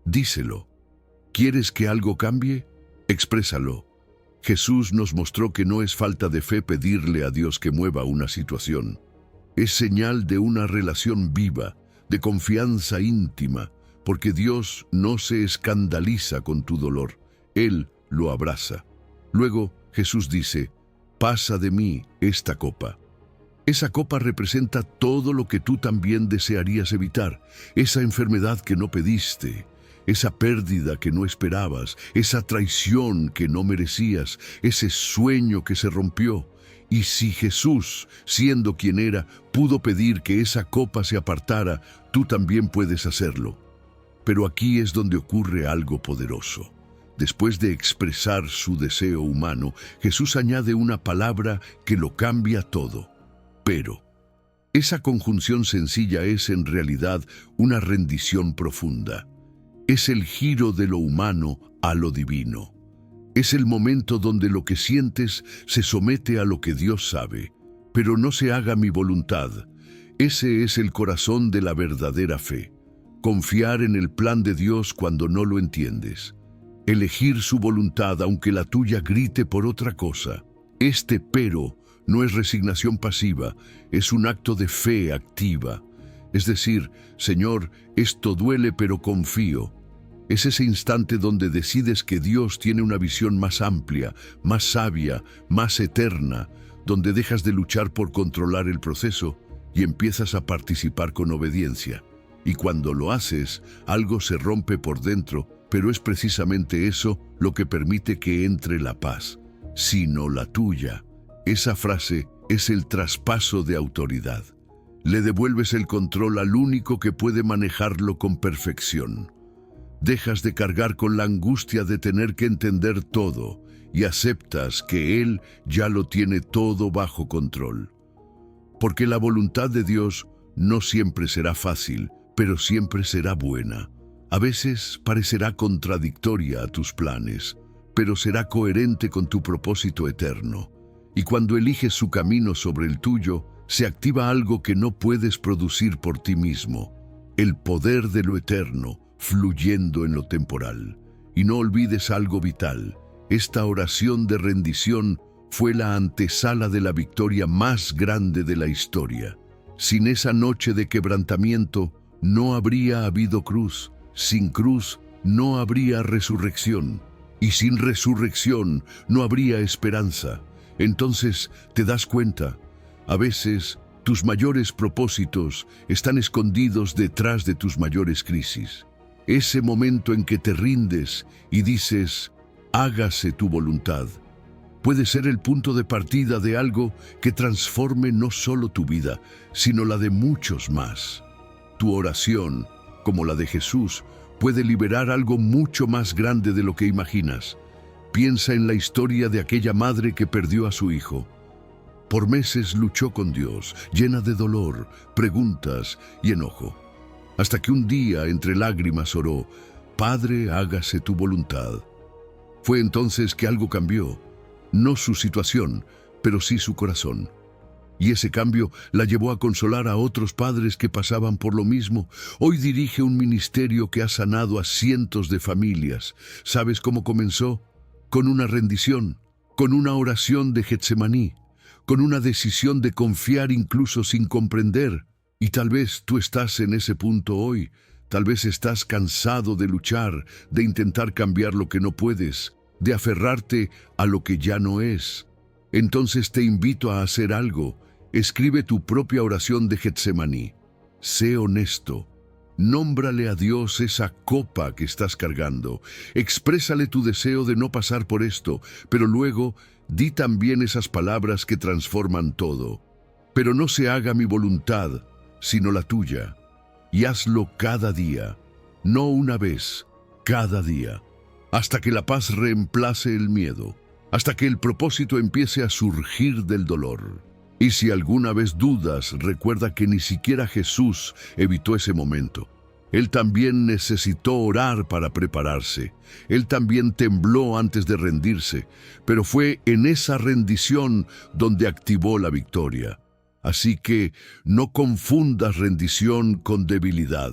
Díselo. ¿Quieres que algo cambie? Exprésalo. Jesús nos mostró que no es falta de fe pedirle a Dios que mueva una situación. Es señal de una relación viva, de confianza íntima, porque Dios no se escandaliza con tu dolor. Él lo abraza. Luego Jesús dice, pasa de mí esta copa. Esa copa representa todo lo que tú también desearías evitar, esa enfermedad que no pediste, esa pérdida que no esperabas, esa traición que no merecías, ese sueño que se rompió. Y si Jesús, siendo quien era, pudo pedir que esa copa se apartara, tú también puedes hacerlo. Pero aquí es donde ocurre algo poderoso. Después de expresar su deseo humano, Jesús añade una palabra que lo cambia todo. Pero. Esa conjunción sencilla es en realidad una rendición profunda. Es el giro de lo humano a lo divino. Es el momento donde lo que sientes se somete a lo que Dios sabe. Pero no se haga mi voluntad. Ese es el corazón de la verdadera fe. Confiar en el plan de Dios cuando no lo entiendes. Elegir su voluntad aunque la tuya grite por otra cosa. Este pero no es resignación pasiva, es un acto de fe activa. Es decir, Señor, esto duele pero confío. Es ese instante donde decides que Dios tiene una visión más amplia, más sabia, más eterna, donde dejas de luchar por controlar el proceso y empiezas a participar con obediencia. Y cuando lo haces, algo se rompe por dentro, pero es precisamente eso lo que permite que entre la paz, sino la tuya. Esa frase es el traspaso de autoridad. Le devuelves el control al único que puede manejarlo con perfección. Dejas de cargar con la angustia de tener que entender todo y aceptas que Él ya lo tiene todo bajo control. Porque la voluntad de Dios no siempre será fácil, pero siempre será buena. A veces parecerá contradictoria a tus planes, pero será coherente con tu propósito eterno. Y cuando eliges su camino sobre el tuyo, se activa algo que no puedes producir por ti mismo, el poder de lo eterno fluyendo en lo temporal. Y no olvides algo vital, esta oración de rendición fue la antesala de la victoria más grande de la historia. Sin esa noche de quebrantamiento, no habría habido cruz. Sin cruz, no habría resurrección. Y sin resurrección, no habría esperanza. Entonces, te das cuenta, a veces, tus mayores propósitos están escondidos detrás de tus mayores crisis. Ese momento en que te rindes y dices, hágase tu voluntad, puede ser el punto de partida de algo que transforme no solo tu vida, sino la de muchos más. Tu oración, como la de Jesús, puede liberar algo mucho más grande de lo que imaginas. Piensa en la historia de aquella madre que perdió a su hijo. Por meses luchó con Dios, llena de dolor, preguntas y enojo. Hasta que un día, entre lágrimas, oró, Padre, hágase tu voluntad. Fue entonces que algo cambió, no su situación, pero sí su corazón. Y ese cambio la llevó a consolar a otros padres que pasaban por lo mismo. Hoy dirige un ministerio que ha sanado a cientos de familias. ¿Sabes cómo comenzó? Con una rendición, con una oración de Getsemaní, con una decisión de confiar incluso sin comprender. Y tal vez tú estás en ese punto hoy, tal vez estás cansado de luchar, de intentar cambiar lo que no puedes, de aferrarte a lo que ya no es. Entonces te invito a hacer algo. Escribe tu propia oración de Getsemaní. Sé honesto. Nómbrale a Dios esa copa que estás cargando. Exprésale tu deseo de no pasar por esto, pero luego di también esas palabras que transforman todo. Pero no se haga mi voluntad, sino la tuya. Y hazlo cada día. no una vez, cada día, hasta que la paz reemplace el miedo, hasta que el propósito empiece a surgir del dolor. Y si alguna vez dudas, recuerda que ni siquiera Jesús evitó ese momento. Él también necesitó orar para prepararse. Él también tembló antes de rendirse, pero fue en esa rendición donde activó la victoria. Así que no confundas rendición con debilidad.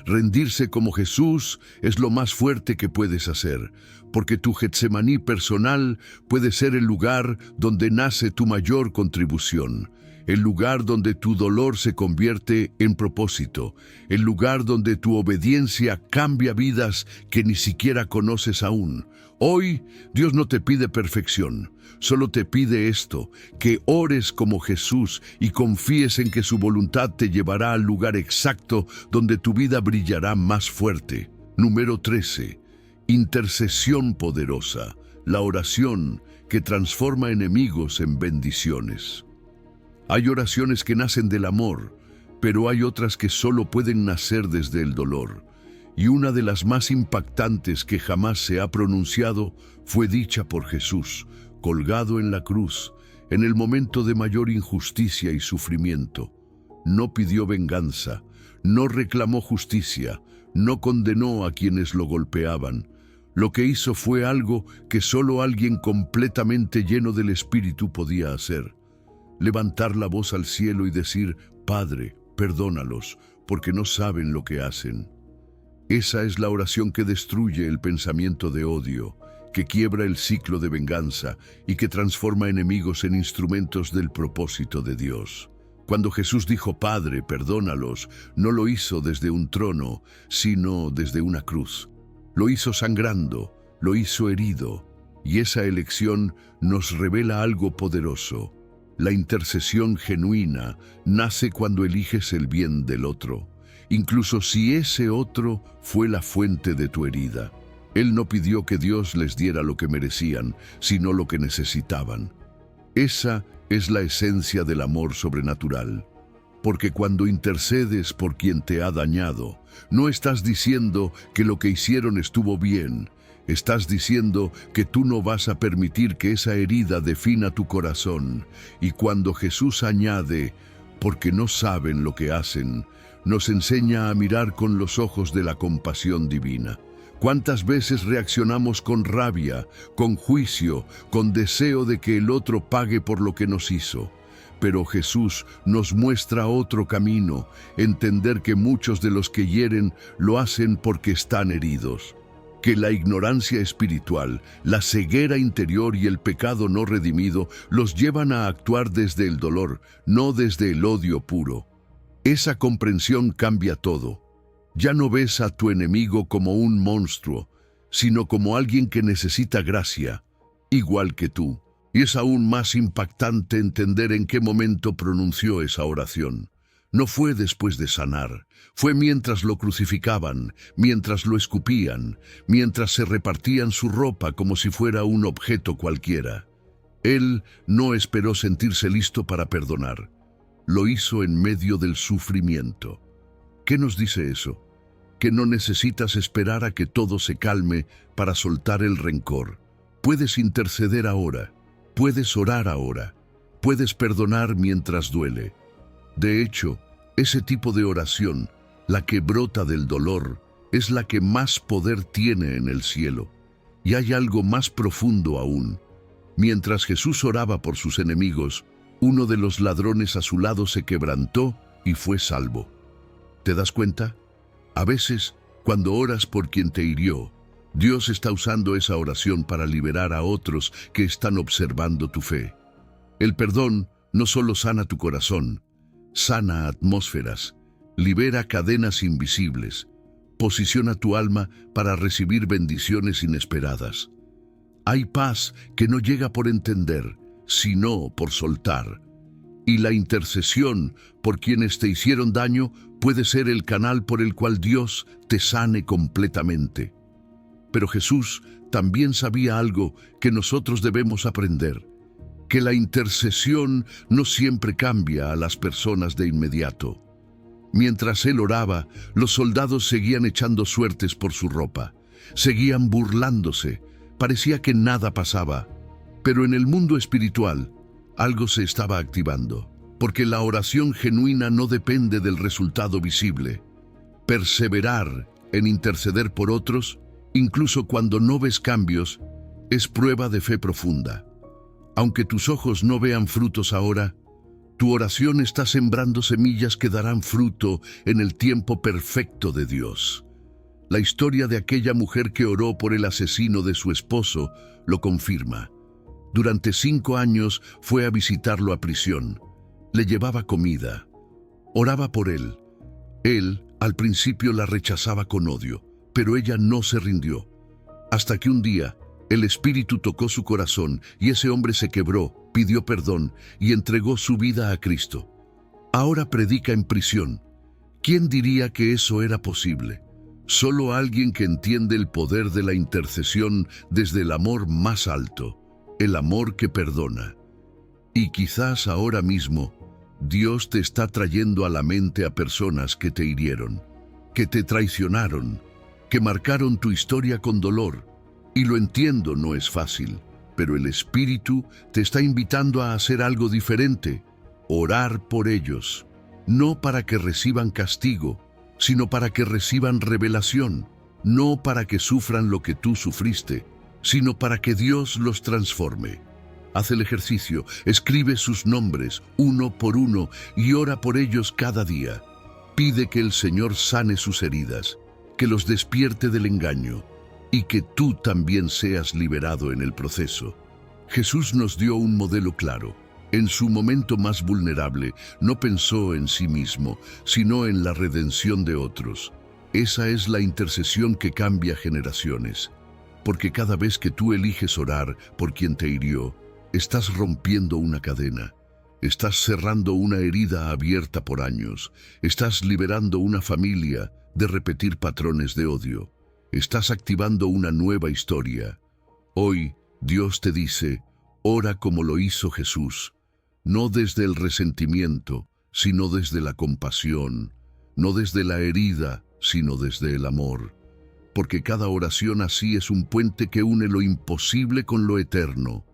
Rendirse como Jesús es lo más fuerte que puedes hacer, porque tu Getsemaní personal puede ser el lugar donde nace tu mayor contribución, el lugar donde tu dolor se convierte en propósito, el lugar donde tu obediencia cambia vidas que ni siquiera conoces aún. Hoy, Dios no te pide perfección, solo te pide esto, que ores como Jesús y confíes en que su voluntad te llevará al lugar exacto donde tu vida brillará más fuerte. Número 13. Intercesión poderosa, la oración que transforma enemigos en bendiciones. Hay oraciones que nacen del amor, pero hay otras que solo pueden nacer desde el dolor. Y una de las más impactantes que jamás se ha pronunciado fue dicha por Jesús, colgado en la cruz, en el momento de mayor injusticia y sufrimiento. No pidió venganza, no reclamó justicia, no condenó a quienes lo golpeaban. Lo que hizo fue algo que solo alguien completamente lleno del Espíritu podía hacer: levantar la voz al cielo y decir: Padre, perdónalos, porque no saben lo que hacen. Esa es la oración que destruye el pensamiento de odio, que quiebra el ciclo de venganza y que transforma enemigos en instrumentos del propósito de Dios. Cuando Jesús dijo: Padre, perdónalos, no lo hizo desde un trono, sino desde una cruz. Lo hizo sangrando, lo hizo herido, y esa elección nos revela algo poderoso. La intercesión genuina nace cuando eliges el bien del otro, incluso si ese otro fue la fuente de tu herida. Él no pidió que Dios les diera lo que merecían, sino lo que necesitaban. Esa es la esencia del amor sobrenatural, porque cuando intercedes por quien te ha dañado, no estás diciendo que lo que hicieron estuvo bien. Estás diciendo que tú no vas a permitir que esa herida defina tu corazón. Y cuando Jesús añade: porque no saben lo que hacen, nos enseña a mirar con los ojos de la compasión divina. ¿Cuántas veces reaccionamos con rabia, con juicio, con deseo de que el otro pague por lo que nos hizo? Pero Jesús nos muestra otro camino: entender que muchos de los que hieren lo hacen porque están heridos. Que la ignorancia espiritual, la ceguera interior y el pecado no redimido los llevan a actuar desde el dolor, no desde el odio puro. Esa comprensión cambia todo. Ya no ves a tu enemigo como un monstruo, sino como alguien que necesita gracia, igual que tú. Y es aún más impactante entender en qué momento pronunció esa oración. No fue después de sanar, fue mientras lo crucificaban, mientras lo escupían, mientras se repartían su ropa como si fuera un objeto cualquiera. Él no esperó sentirse listo para perdonar. Lo hizo en medio del sufrimiento. ¿Qué nos dice eso? Que no necesitas esperar a que todo se calme para soltar el rencor. Puedes interceder ahora, puedes orar ahora, puedes perdonar mientras duele. De hecho, ese tipo de oración, la que brota del dolor, es la que más poder tiene en el cielo. Y hay algo más profundo aún. Mientras Jesús oraba por sus enemigos, uno de los ladrones a su lado se quebrantó y fue salvo. ¿Te das cuenta? A veces, cuando oras por quien te hirió, Dios está usando esa oración para liberar a otros que están observando tu fe. El perdón no solo sana tu corazón, sana atmósferas, libera cadenas invisibles, posiciona tu alma para recibir bendiciones inesperadas. Hay paz que no llega por entender, sino por soltar. Y la intercesión por quienes te hicieron daño puede ser el canal por el cual Dios te sane completamente. Pero Jesús también sabía algo que nosotros debemos aprender: que la intercesión no siempre cambia a las personas de inmediato. Mientras él oraba, los soldados seguían echando suertes por su ropa. Seguían burlándose. Parecía que nada pasaba. Pero en el mundo espiritual, algo se estaba activando, porque la oración genuina no depende del resultado visible. Perseverar en interceder por otros, incluso cuando no ves cambios, es prueba de fe profunda. Aunque tus ojos no vean frutos ahora, tu oración está sembrando semillas que darán fruto en el tiempo perfecto de Dios. La historia de aquella mujer que oró por el asesino de su esposo lo confirma. Durante 5 años fue a visitarlo a prisión. Le llevaba comida. Oraba por él. Él, al principio, la rechazaba con odio, pero ella no se rindió. Hasta que un día, el Espíritu tocó su corazón y ese hombre se quebró, pidió perdón y entregó su vida a Cristo. Ahora predica en prisión. ¿Quién diría que eso era posible? Solo alguien que entiende el poder de la intercesión desde el amor más alto, el amor que perdona. Y quizás ahora mismo, Dios te está trayendo a la mente a personas que te hirieron, que te traicionaron, que marcaron tu historia con dolor. Y lo entiendo, no es fácil, pero el Espíritu te está invitando a hacer algo diferente, orar por ellos, no para que reciban castigo, sino para que reciban revelación, no para que sufran lo que tú sufriste, sino para que Dios los transforme. Haz el ejercicio, escribe sus nombres uno por uno y ora por ellos cada día. Pide que el Señor sane sus heridas, que los despierte del engaño y que tú también seas liberado en el proceso. Jesús nos dio un modelo claro. En su momento más vulnerable, no pensó en sí mismo, sino en la redención de otros. Esa es la intercesión que cambia generaciones. Porque cada vez que tú eliges orar por quien te hirió, estás rompiendo una cadena, estás cerrando una herida abierta por años, estás liberando una familia de repetir patrones de odio, estás activando una nueva historia. Hoy, Dios te dice, ora como lo hizo Jesús, no desde el resentimiento, sino desde la compasión, no desde la herida, sino desde el amor. Porque cada oración así es un puente que une lo imposible con lo eterno.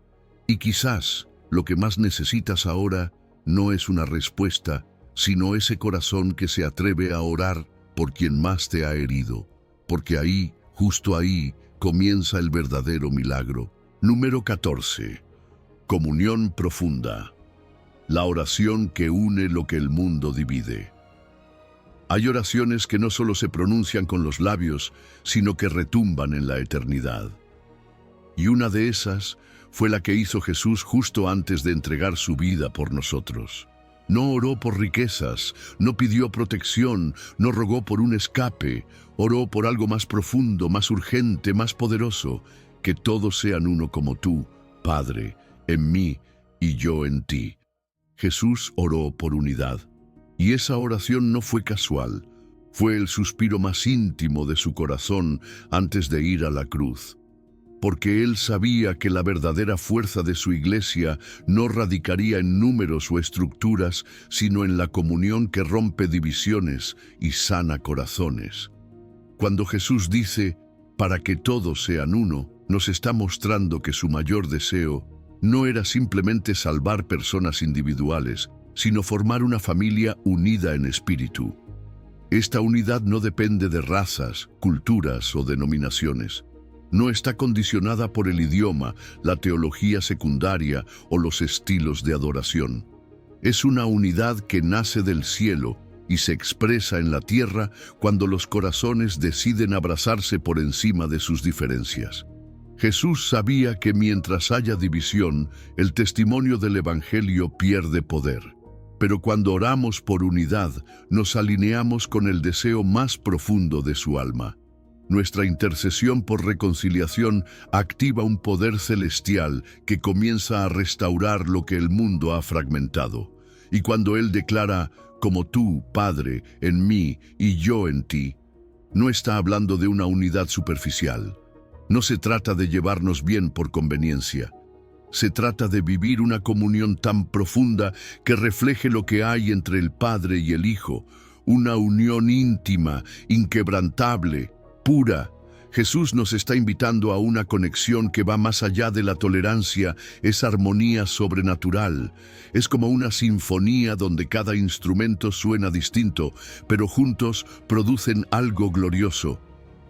Y quizás lo que más necesitas ahora no es una respuesta, sino ese corazón que se atreve a orar por quien más te ha herido. Porque ahí, justo ahí, comienza el verdadero milagro. Número 14. Comunión profunda. La oración que une lo que el mundo divide. Hay oraciones que no solo se pronuncian con los labios, sino que retumban en la eternidad. Y una de esas fue la que hizo Jesús justo antes de entregar su vida por nosotros. No oró por riquezas, no pidió protección, no rogó por un escape, oró por algo más profundo, más urgente, más poderoso, que todos sean uno como tú, Padre, en mí y yo en ti. Jesús oró por unidad. Y esa oración no fue casual, fue el suspiro más íntimo de su corazón antes de ir a la cruz. Porque él sabía que la verdadera fuerza de su iglesia no radicaría en números o estructuras, sino en la comunión que rompe divisiones y sana corazones. Cuando Jesús dice, para que todos sean uno, nos está mostrando que su mayor deseo no era simplemente salvar personas individuales, sino formar una familia unida en espíritu. Esta unidad no depende de razas, culturas o denominaciones. No está condicionada por el idioma, la teología secundaria o los estilos de adoración. Es una unidad que nace del cielo y se expresa en la tierra cuando los corazones deciden abrazarse por encima de sus diferencias. Jesús sabía que mientras haya división, el testimonio del Evangelio pierde poder. Pero cuando oramos por unidad, nos alineamos con el deseo más profundo de su alma. Nuestra intercesión por reconciliación activa un poder celestial que comienza a restaurar lo que el mundo ha fragmentado. Y cuando Él declara, como tú, Padre, en mí y yo en ti, no está hablando de una unidad superficial. No se trata de llevarnos bien por conveniencia. Se trata de vivir una comunión tan profunda que refleje lo que hay entre el Padre y el Hijo, una unión íntima, inquebrantable, pura. Jesús nos está invitando a una conexión que va más allá de la tolerancia, es armonía sobrenatural. Es como una sinfonía donde cada instrumento suena distinto, pero juntos producen algo glorioso.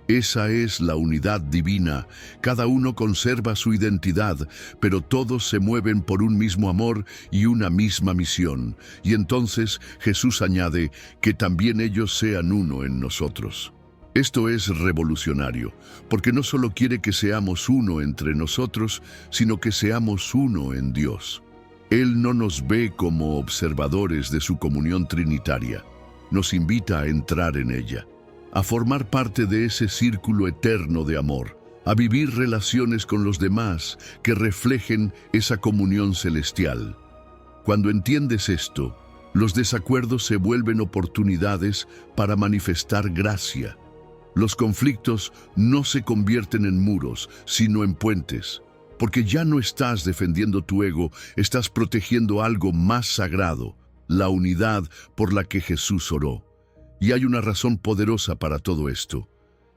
Esa es la unidad divina. Cada uno conserva su identidad, pero todos se mueven por un mismo amor y una misma misión. Y entonces Jesús añade que también ellos sean uno en nosotros. Esto es revolucionario, porque no solo quiere que seamos uno entre nosotros, sino que seamos uno en Dios. Él no nos ve como observadores de su comunión trinitaria. Nos invita a entrar en ella, a formar parte de ese círculo eterno de amor, a vivir relaciones con los demás que reflejen esa comunión celestial. Cuando entiendes esto, los desacuerdos se vuelven oportunidades para manifestar gracia. Los conflictos no se convierten en muros, sino en puentes, porque ya no estás defendiendo tu ego, estás protegiendo algo más sagrado, la unidad por la que Jesús oró. Y hay una razón poderosa para todo esto.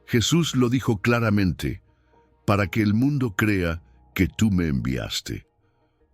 Jesús lo dijo claramente, para que el mundo crea que tú me enviaste.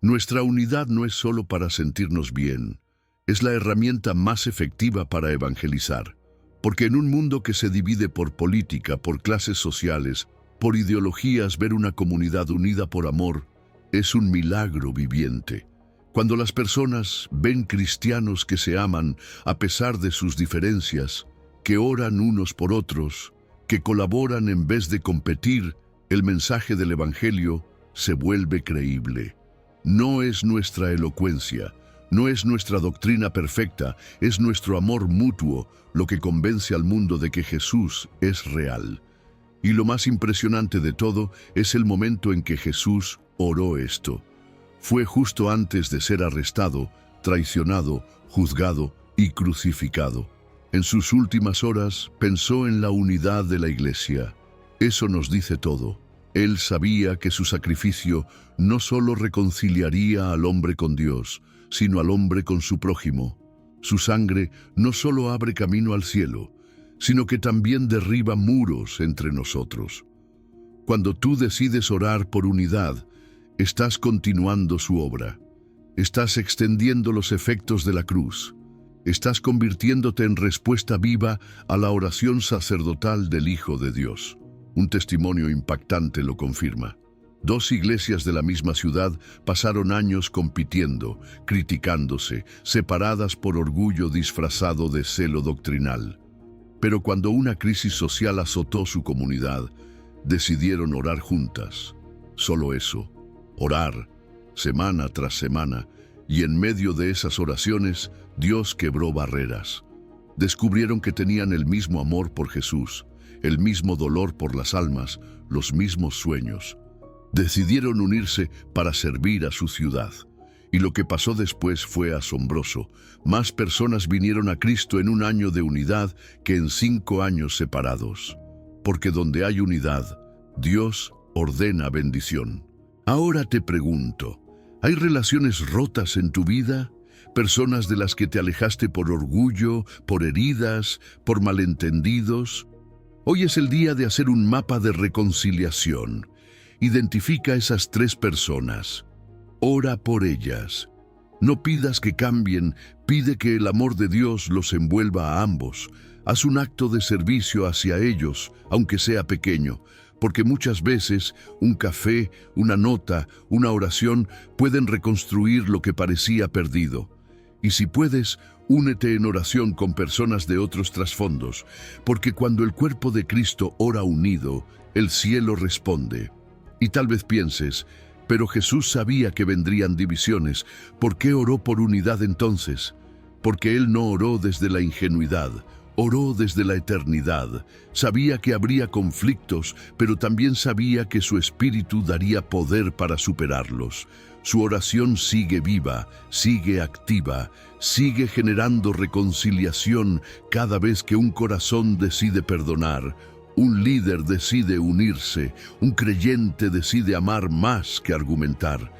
Nuestra unidad no es solo para sentirnos bien, es la herramienta más efectiva para evangelizar. Porque en un mundo que se divide por política, por clases sociales, por ideologías, ver una comunidad unida por amor es un milagro viviente. Cuando las personas ven cristianos que se aman a pesar de sus diferencias, que oran unos por otros, que colaboran en vez de competir, el mensaje del Evangelio se vuelve creíble. No es nuestra elocuencia, no es nuestra doctrina perfecta, es nuestro amor mutuo lo que convence al mundo de que Jesús es real. Y lo más impresionante de todo es el momento en que Jesús oró esto. Fue justo antes de ser arrestado, traicionado, juzgado y crucificado. En sus últimas horas pensó en la unidad de la Iglesia. Eso nos dice todo. Él sabía que su sacrificio no solo reconciliaría al hombre con Dios, sino al hombre con su prójimo. Su sangre no solo abre camino al cielo, sino que también derriba muros entre nosotros. Cuando tú decides orar por unidad, estás continuando su obra. Estás extendiendo los efectos de la cruz. Estás convirtiéndote en respuesta viva a la oración sacerdotal del Hijo de Dios. Un testimonio impactante lo confirma. 2 iglesias de la misma ciudad pasaron años compitiendo, criticándose, separadas por orgullo disfrazado de celo doctrinal. Pero cuando una crisis social azotó su comunidad, decidieron orar juntas. Solo eso, orar, semana tras semana, y en medio de esas oraciones, Dios quebró barreras. Descubrieron que tenían el mismo amor por Jesús, el mismo dolor por las almas, los mismos sueños. Decidieron unirse para servir a su ciudad. Y lo que pasó después fue asombroso. Más personas vinieron a Cristo en un año de unidad que en 5 años separados. Porque donde hay unidad, Dios ordena bendición. Ahora te pregunto, ¿hay relaciones rotas en tu vida? ¿Personas de las que te alejaste por orgullo, por heridas, por malentendidos? Hoy es el día de hacer un mapa de reconciliación. Identifica esas 3 personas. Ora por ellas. No pidas que cambien, pide que el amor de Dios los envuelva a ambos. Haz un acto de servicio hacia ellos, aunque sea pequeño, porque muchas veces un café, una nota, una oración pueden reconstruir lo que parecía perdido. Y si puedes, únete en oración con personas de otros trasfondos, porque cuando el cuerpo de Cristo ora unido, el cielo responde. Y tal vez pienses, pero Jesús sabía que vendrían divisiones. ¿Por qué oró por unidad entonces? Porque Él no oró desde la ingenuidad, oró desde la eternidad. Sabía que habría conflictos, pero también sabía que su Espíritu daría poder para superarlos. Su oración sigue viva, sigue activa, sigue generando reconciliación cada vez que un corazón decide perdonar. Un líder decide unirse, un creyente decide amar más que argumentar.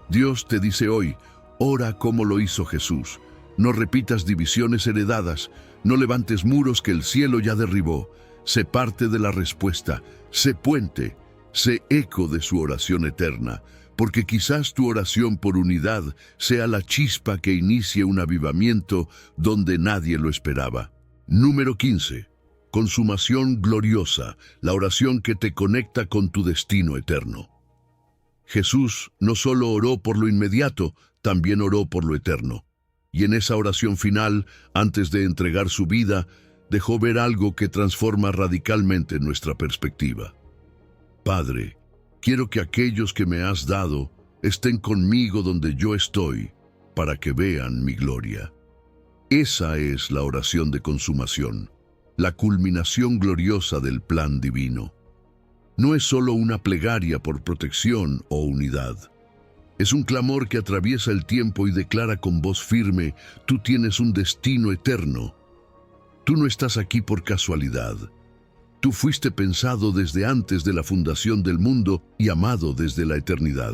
Dios te dice hoy, ora como lo hizo Jesús. No repitas divisiones heredadas, no levantes muros que el cielo ya derribó. Sé parte de la respuesta, sé puente, sé eco de su oración eterna, porque quizás tu oración por unidad sea la chispa que inicie un avivamiento donde nadie lo esperaba. Número 15. Consumación gloriosa, la oración que te conecta con tu destino eterno. Jesús no solo oró por lo inmediato, también oró por lo eterno. Y en esa oración final, antes de entregar su vida, dejó ver algo que transforma radicalmente nuestra perspectiva. Padre, quiero que aquellos que me has dado estén conmigo donde yo estoy, para que vean mi gloria. Esa es la oración de consumación, la culminación gloriosa del plan divino. No es solo una plegaria por protección o unidad. Es un clamor que atraviesa el tiempo y declara con voz firme: tú tienes un destino eterno. Tú no estás aquí por casualidad. Tú fuiste pensado desde antes de la fundación del mundo y amado desde la eternidad.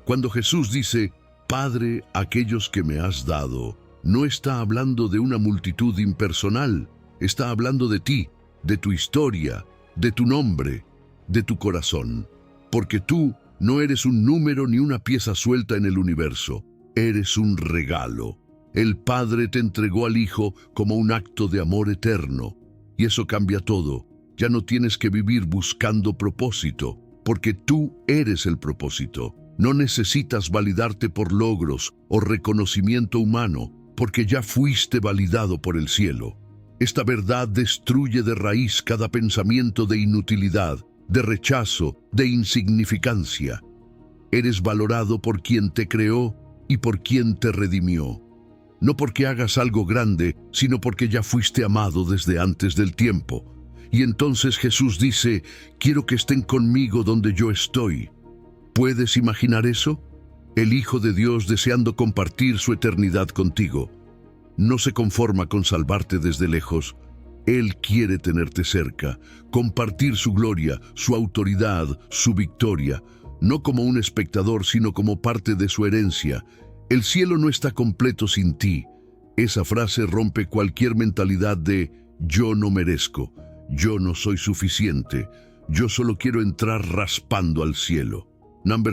Cuando Jesús dice, Padre, aquellos que me has dado, no está hablando de una multitud impersonal, está hablando de ti, de tu historia, de tu nombre, de tu corazón. Porque tú no eres un número ni una pieza suelta en el universo, eres un regalo. El Padre te entregó al Hijo como un acto de amor eterno, y eso cambia todo. Ya no tienes que vivir buscando propósito, porque tú eres el propósito. No necesitas validarte por logros o reconocimiento humano, porque ya fuiste validado por el cielo. Esta verdad destruye de raíz cada pensamiento de inutilidad, de rechazo, de insignificancia. Eres valorado por quien te creó y por quien te redimió. No porque hagas algo grande, sino porque ya fuiste amado desde antes del tiempo. Y entonces Jesús dice, quiero que estén conmigo donde yo estoy. ¿Puedes imaginar eso? El Hijo de Dios deseando compartir su eternidad contigo. No se conforma con salvarte desde lejos. Él quiere tenerte cerca, compartir su gloria, su autoridad, su victoria, no como un espectador, sino como parte de su herencia. El cielo no está completo sin ti. Esa frase rompe cualquier mentalidad de yo no merezco, yo no soy suficiente, yo solo quiero entrar raspando al cielo.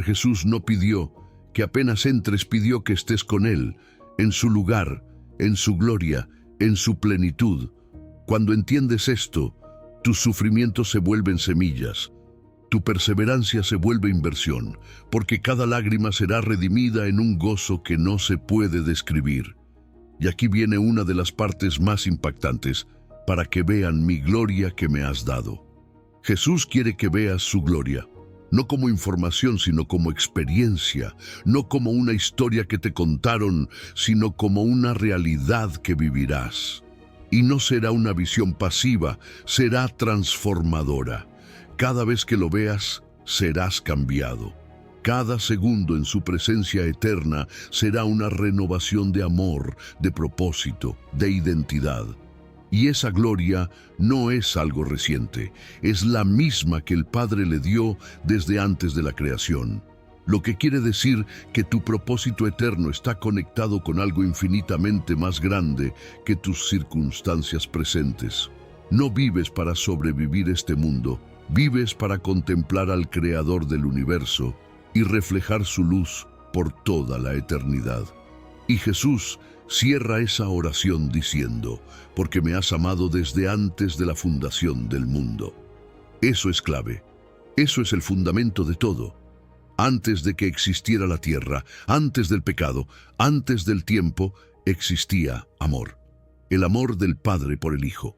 Jesús no pidió que apenas entres, pidió que estés con Él, en su lugar, en su gloria, en su plenitud. Cuando entiendes esto, tus sufrimientos se vuelven semillas, tu perseverancia se vuelve inversión, porque cada lágrima será redimida en un gozo que no se puede describir. Y aquí viene una de las partes más impactantes, para que vean mi gloria que me has dado. Jesús quiere que veas su gloria, no como información, sino como experiencia, no como una historia que te contaron, sino como una realidad que vivirás. Y no será una visión pasiva, será transformadora. Cada vez que lo veas, serás cambiado. Cada segundo en su presencia eterna será una renovación de amor, de propósito, de identidad. Y esa gloria no es algo reciente, es la misma que el Padre le dio desde antes de la creación. Lo que quiere decir que tu propósito eterno está conectado con algo infinitamente más grande que tus circunstancias presentes. No vives para sobrevivir este mundo, vives para contemplar al Creador del universo y reflejar su luz por toda la eternidad. Y Jesús cierra esa oración diciendo, porque me has amado desde antes de la fundación del mundo. Eso es clave, eso es el fundamento de todo. Antes de que existiera la tierra, antes del pecado, antes del tiempo, existía amor. El amor del Padre por el Hijo.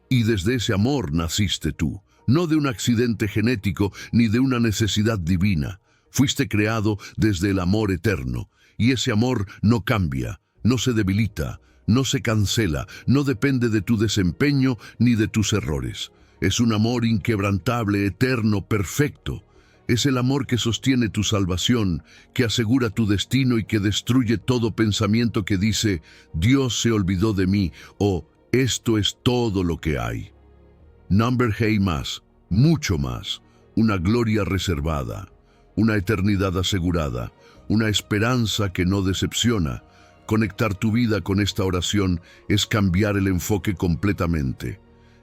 Y desde ese amor naciste tú, no de un accidente genético ni de una necesidad divina. Fuiste creado desde el amor eterno, y ese amor no cambia, no se debilita, no se cancela, no depende de tu desempeño ni de tus errores. Es un amor inquebrantable, eterno, perfecto. Es el amor que sostiene tu salvación, que asegura tu destino y que destruye todo pensamiento que dice, Dios se olvidó de mí, o esto es todo lo que hay. Hay más, mucho más, una gloria reservada, una eternidad asegurada, una esperanza que no decepciona, Conectar tu vida con esta oración es cambiar el enfoque completamente.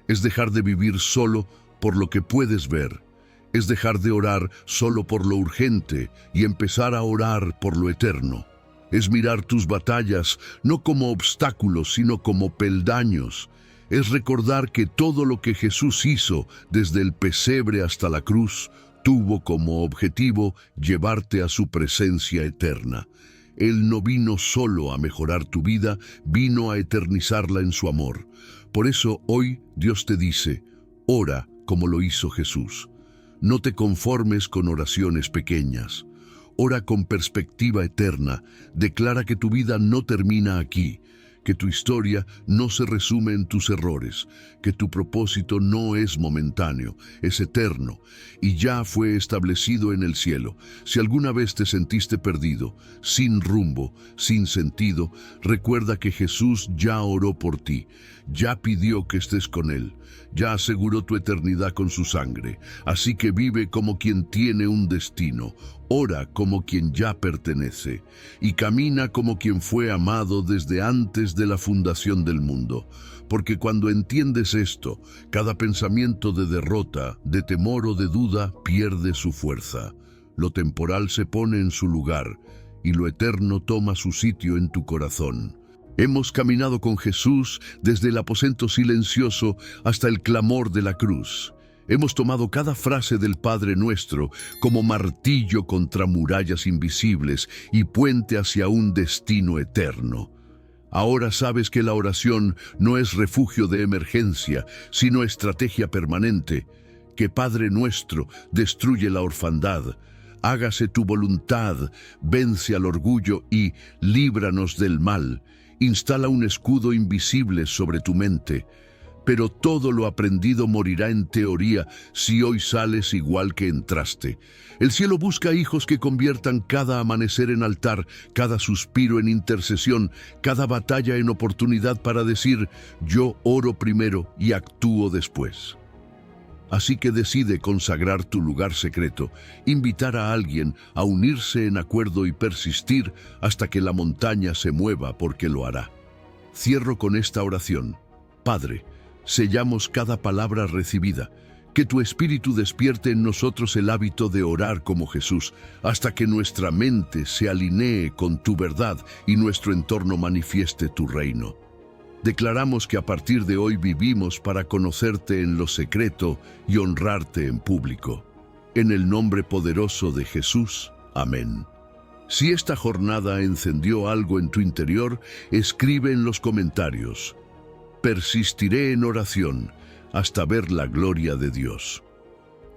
Es dejar de vivir solo por lo que puedes ver. Es dejar de orar solo por lo urgente y empezar a orar por lo eterno. Es mirar tus batallas no como obstáculos, sino como peldaños. Es recordar que todo lo que Jesús hizo, desde el pesebre hasta la cruz, tuvo como objetivo llevarte a su presencia eterna. Él no vino solo a mejorar tu vida, vino a eternizarla en su amor. Por eso hoy Dios te dice, ora como lo hizo Jesús. No te conformes con oraciones pequeñas. Ora con perspectiva eterna. Declara que tu vida no termina aquí, que tu historia no se resume en tus errores, que tu propósito no es momentáneo, es eterno y ya fue establecido en el cielo. Si alguna vez te sentiste perdido, sin rumbo, sin sentido, recuerda que Jesús ya oró por ti, ya pidió que estés con Él, ya aseguró tu eternidad con su sangre. Así que vive como quien tiene un destino, ora como quien ya pertenece y camina como quien fue amado desde antes de la fundación del mundo. Porque cuando entiendes esto, cada pensamiento de derrota, de temor o de duda pierde su fuerza. Lo temporal se pone en su lugar y lo eterno toma su sitio en tu corazón. Hemos caminado con Jesús desde el aposento silencioso hasta el clamor de la cruz. Hemos tomado cada frase del Padre Nuestro como martillo contra murallas invisibles y puente hacia un destino eterno. Ahora sabes que la oración no es refugio de emergencia, sino estrategia permanente. Que Padre Nuestro destruye la orfandad. Hágase tu voluntad, vence al orgullo y líbranos del mal. Instala un escudo invisible sobre tu mente. Pero todo lo aprendido morirá en teoría si hoy sales igual que entraste. El cielo busca hijos que conviertan cada amanecer en altar, cada suspiro en intercesión, cada batalla en oportunidad para decir, yo oro primero y actúo después. Así que decide consagrar tu lugar secreto, invitar a alguien a unirse en acuerdo y persistir hasta que la montaña se mueva, porque lo hará. Cierro con esta oración. Padre, sellamos cada palabra recibida. Que tu Espíritu despierte en nosotros el hábito de orar como Jesús, hasta que nuestra mente se alinee con tu verdad y nuestro entorno manifieste tu reino. Declaramos que a partir de hoy vivimos para conocerte en lo secreto y honrarte en público. En el nombre poderoso de Jesús. Amén. Si esta jornada encendió algo en tu interior, escribe en los comentarios. Persistiré en oración hasta ver la gloria de Dios.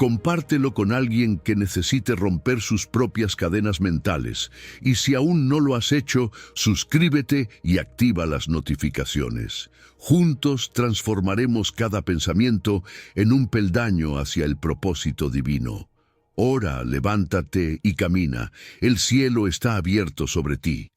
Compártelo con alguien que necesite romper sus propias cadenas mentales. Y si aún no lo has hecho, suscríbete y activa las notificaciones. Juntos transformaremos cada pensamiento en un peldaño hacia el propósito divino. Ora, levántate y camina. El cielo está abierto sobre ti.